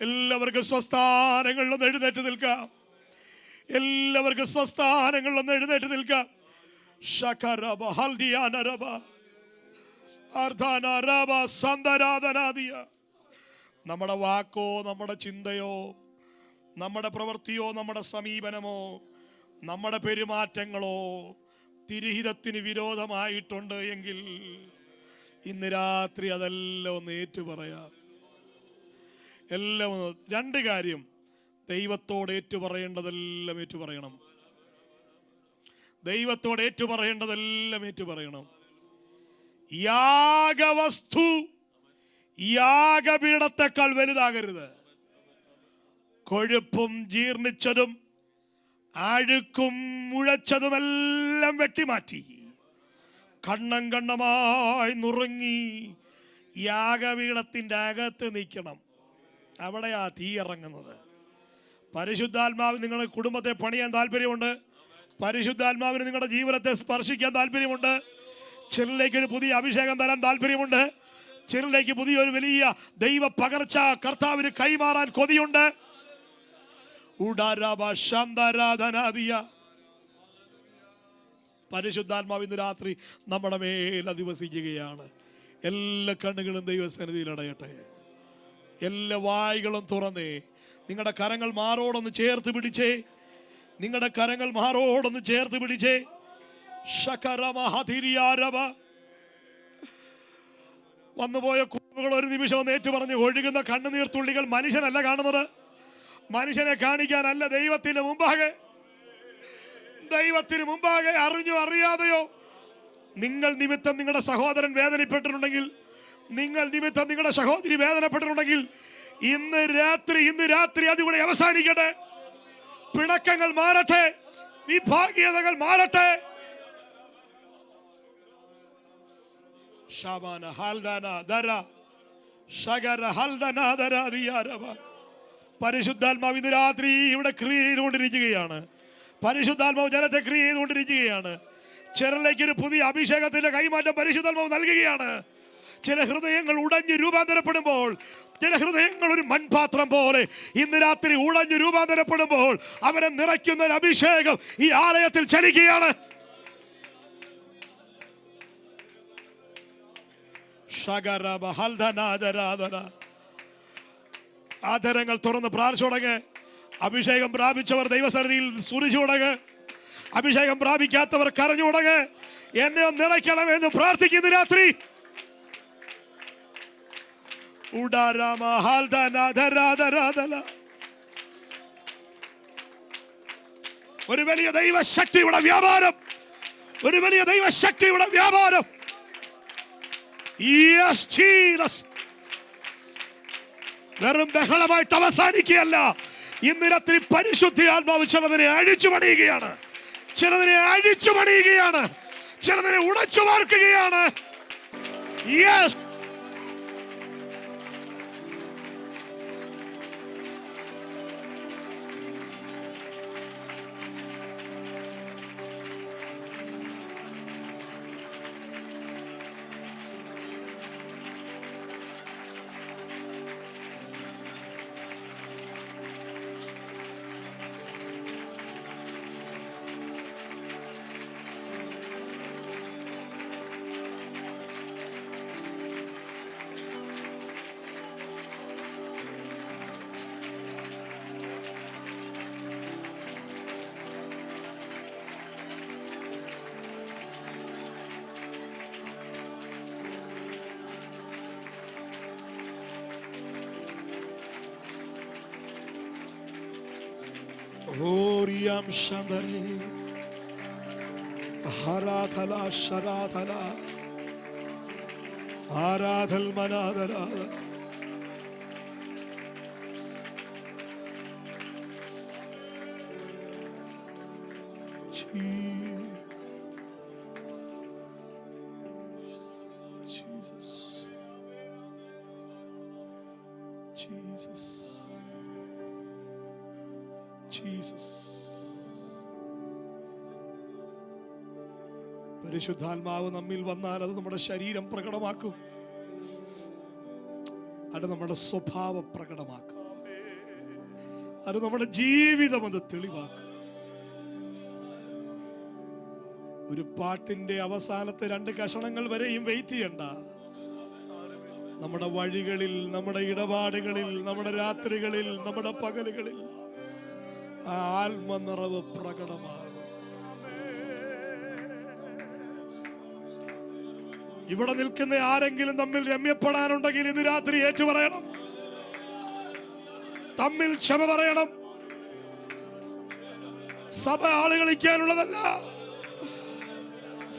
എല്ലാവർക്കും സ്വസ്ഥാനങ്ങളിലൊന്ന് എഴുന്നേറ്റ് നിൽക്കാം. എല്ലാവർക്കും സ്വസ്ഥാനങ്ങളിലൊന്ന് എഴുന്നേറ്റ് നിൽക്കാം. നമ്മുടെ വാക്കോ, നമ്മുടെ ചിന്തയോ, നമ്മുടെ പ്രവൃത്തിയോ, നമ്മുടെ സമീപനമോ, നമ്മുടെ പെരുമാറ്റങ്ങളോ തിരുഹിതത്തിന് വിരോധമായിട്ടുണ്ട് എങ്കിൽ ഇന്ന് രാത്രി അതെല്ലാം ഒന്ന് ഏറ്റുപറയാം. എല്ലാം ഒന്ന്. രണ്ട് കാര്യം, ദൈവത്തോട് ഏറ്റുപറയേണ്ടതെല്ലാം ഏറ്റുപറയണം. ദൈവത്തോട് ഏറ്റുപറയേണ്ടതെല്ലാം ഏറ്റുപറയണം. യാഗവസ്തു യാഗപീഠത്തെക്കാൾ വലുതാകരുത്. കൊഴുപ്പും ജീർണിച്ചതും അഴുക്കും മുഴച്ചതുമെല്ലാം വെട്ടിമാറ്റി കണ്ണം കണ്ണമായി നുറുങ്ങി യാഗപീഠത്തിൻ്റെ അകത്ത് നിൽക്കണം. അവിടെയാ തീ ഇറങ്ങുന്നത്. പരിശുദ്ധാത്മാവിന് നിങ്ങളുടെ കുടുംബത്തെ പണിയാൻ താല്പര്യമുണ്ട്. പരിശുദ്ധാത്മാവിന് നിങ്ങളുടെ ജീവിതത്തെ സ്പർശിക്കാൻ താല്പര്യമുണ്ട്. ചിലരിലേക്ക് ഒരു പുതിയ അഭിഷേകം തരാൻ താല്പര്യമുണ്ട്. ചിലരിലേക്ക് പുതിയൊരു വലിയ ദൈവ പകർച്ച കർത്താവിന് കൈമാറാൻ കൊതിയുണ്ട്. പരിശുദ്ധാത്മാവ് ഇന്ന് രാത്രി നമ്മുടെ മേൽ അധിവസിക്കുകയാണ്. എല്ലാ കണ്ണുകളും ദൈവസന്നിധിയിൽ അടയട്ടെ. എല്ലാ വായ്കളും തുറന്നേ. നിങ്ങളുടെ കരങ്ങൾ മാറോടൊന്ന് ചേർത്ത് പിടിച്ചേ. നിങ്ങളുടെ കരങ്ങൾ മാറോടൊന്ന് ചേർത്ത് പിടിച്ചേ. വന്നുപോയ കുറുമ്പുകൾ ഒരു നിമിഷം ഒന്ന് ഏറ്റു പറഞ്ഞു. ഒഴുകുന്ന കണ്ണുനീർത്തുള്ളികൾ മനുഷ്യനല്ല കാണുന്നത്. മനുഷ്യനെ കാണിക്കാനല്ല, ദൈവത്തിന് മുമ്പാകെ, ദൈവത്തിന് മുമ്പാകെ അറിഞ്ഞോ അറിയാതെയോ നിങ്ങൾ നിമിത്തം നിങ്ങളുടെ സഹോദരൻ വേദനപ്പെട്ടിട്ടുണ്ടെങ്കിൽ, നിങ്ങൾ നിമിത്തം നിങ്ങളുടെ സഹോദരി വേദനപ്പെട്ടിട്ടുണ്ടെങ്കിൽ, ഇന്ന് രാത്രി അതുകൂടെ അവസാനിക്കട്ടെ. പിണക്കങ്ങൾ മാറട്ടെ, വിഭാഗീയതകൾ മാറട്ടെ. പരിശുദ്ധാത്മാവ് ഇന്ന് രാത്രി ഇവിടെ ക്രിയ ചെയ്തുകൊണ്ടിരിക്കുകയാണ്. പരിശുദ്ധാത്മാവ് ജനത്തെ ക്രിയ ചെയ്തുകൊണ്ടിരിക്കുകയാണ്. ചിലരിലേക്ക് ഒരു പുതിയ അഭിഷേകത്തിന്റെ കൈമാറ്റം പരിശുദ്ധാത്മാവ് നൽകുകയാണ്. ചില ഹൃദയങ്ങൾ ഉടഞ്ഞ് രൂപാന്തരപ്പെടുമ്പോൾ, ചില ഹൃദയങ്ങൾ ഒരു മൺപാത്രം പോലെ ഇന്ന് രാത്രി ഉടഞ്ഞ് രൂപാന്തരപ്പെടുമ്പോൾ അവരെ നിറയ്ക്കുന്ന ഒരു അഭിഷേകം ഈ ആലയത്തിൽ ചലിക്കുകയാണ്. ആദരങ്ങൾ തുറന്ന് പ്രാർത്ഥിച്ചുടങ്ങ്. അഭിഷേകം പ്രാപിച്ചവർ ദൈവസന്നിധിയിൽ സ്തുതിച്ചു തുടങ്ങ്. അഭിഷേകം പ്രാപിക്കാത്തവർ കരഞ്ഞു തുടങ്ങ്. എന്നെ നിറയ്ക്കണമെന്ന് പ്രാർത്ഥിക്കുന്നു രാത്രി. ഒരു വലിയ ദൈവശക്തിയുടെ വ്യാപാരം, ഒരു വലിയ ദൈവശക്തിയുടെ വ്യാപാരം. വെറും ബഹളമായിട്ട് അവസാനിക്കുകയല്ല. ഇന്ന് രാത്രി പരിശുദ്ധ ആത്മാവ് ചിലതിനെ അഴിച്ചു പണിയുകയാണ്, ചിലതിനെ അഴിച്ചു പണിയുകയാണ്, ചിലതിനെ ഉടച്ചു വാർക്കുകയാണ്. Yes, Oriam Shandare Harathala Sharathala Arathal Manadara Jesus Jesus Jesus. പരിശുദ്ധാത്മാവ് നമ്മിൽ വന്നാൽ അത് നമ്മുടെ ശരീരം പ്രകടമാക്കും, അത് നമ്മുടെ സ്വഭാവം പ്രകടമാക്കും, അത് നമ്മുടെ ജീവിതം അത് തെളിവാക്കും. ഒരു പാട്ടിന്റെ അവസാനത്തെ 2 കഷണങ്ങൾ വരെയും വെയിറ്റ് ചെയ്യണ്ട. നമ്മുടെ വഴികളിൽ, നമ്മുടെ ഇടപാടുകളിൽ, നമ്മുടെ രാത്രികളിൽ, നമ്മുടെ പകലുകളിൽ ആത്മനിറവ് പ്രകടമാകും. ഇവിടെ നിൽക്കുന്ന ആരെങ്കിലും തമ്മിൽ രമ്യപ്പെടാനുണ്ടെങ്കിൽ ഇന്ന് രാത്രി ഏറ്റുപറയണം, തമ്മിൽ ക്ഷമ പറയണം. സഭ ആള് കളിക്കാനുള്ളതല്ല,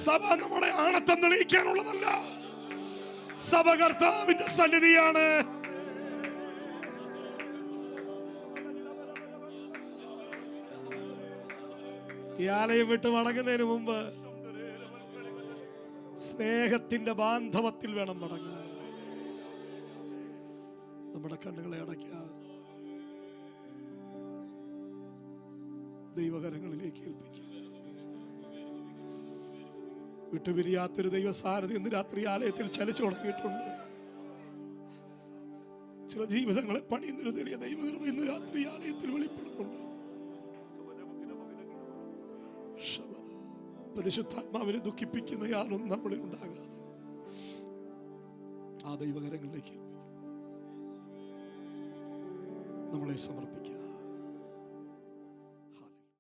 സഭ നമ്മുടെ ആണത്തം തെളിയിക്കാനുള്ളതല്ല. സഭ കർത്താവിന്റെ സന്നിധിയാണ്. ഈ ആലയം വിട്ട് മടങ്ങുന്നതിന് മുമ്പ് സ്നേഹത്തിന്റെ ബാന്ധവത്തിൽ വേണം മടങ്ങാൻ. നമ്മുടെ കണ്ണുകളെ അടയ്ക്കാം, ദൈവകരങ്ങളിലേക്ക് ഏൽപ്പിക്കാം. വിട്ടുപിരിയാത്തൊരു ദൈവസാരഥി ഇന്ന് രാത്രി ആലയത്തിൽ ചലിച്ചു തുടങ്ങിയിട്ടുണ്ട്. ചില ജീവിതങ്ങളെ പണിയുന്നൊരു വലിയ ദൈവകൃപ ഇന്ന് രാത്രി ആലയത്തിൽ വെളിപ്പെടുന്നുണ്ട്. പരിശുദ്ധാത്മാവിനെ ദുഃഖിപ്പിക്കുന്ന യാതൊന്നും നമ്മളിൽ ഉണ്ടാകാതെ ആ ദൈവകരങ്ങളിലേക്ക് നമ്മളെ സമർപ്പിക്കാം.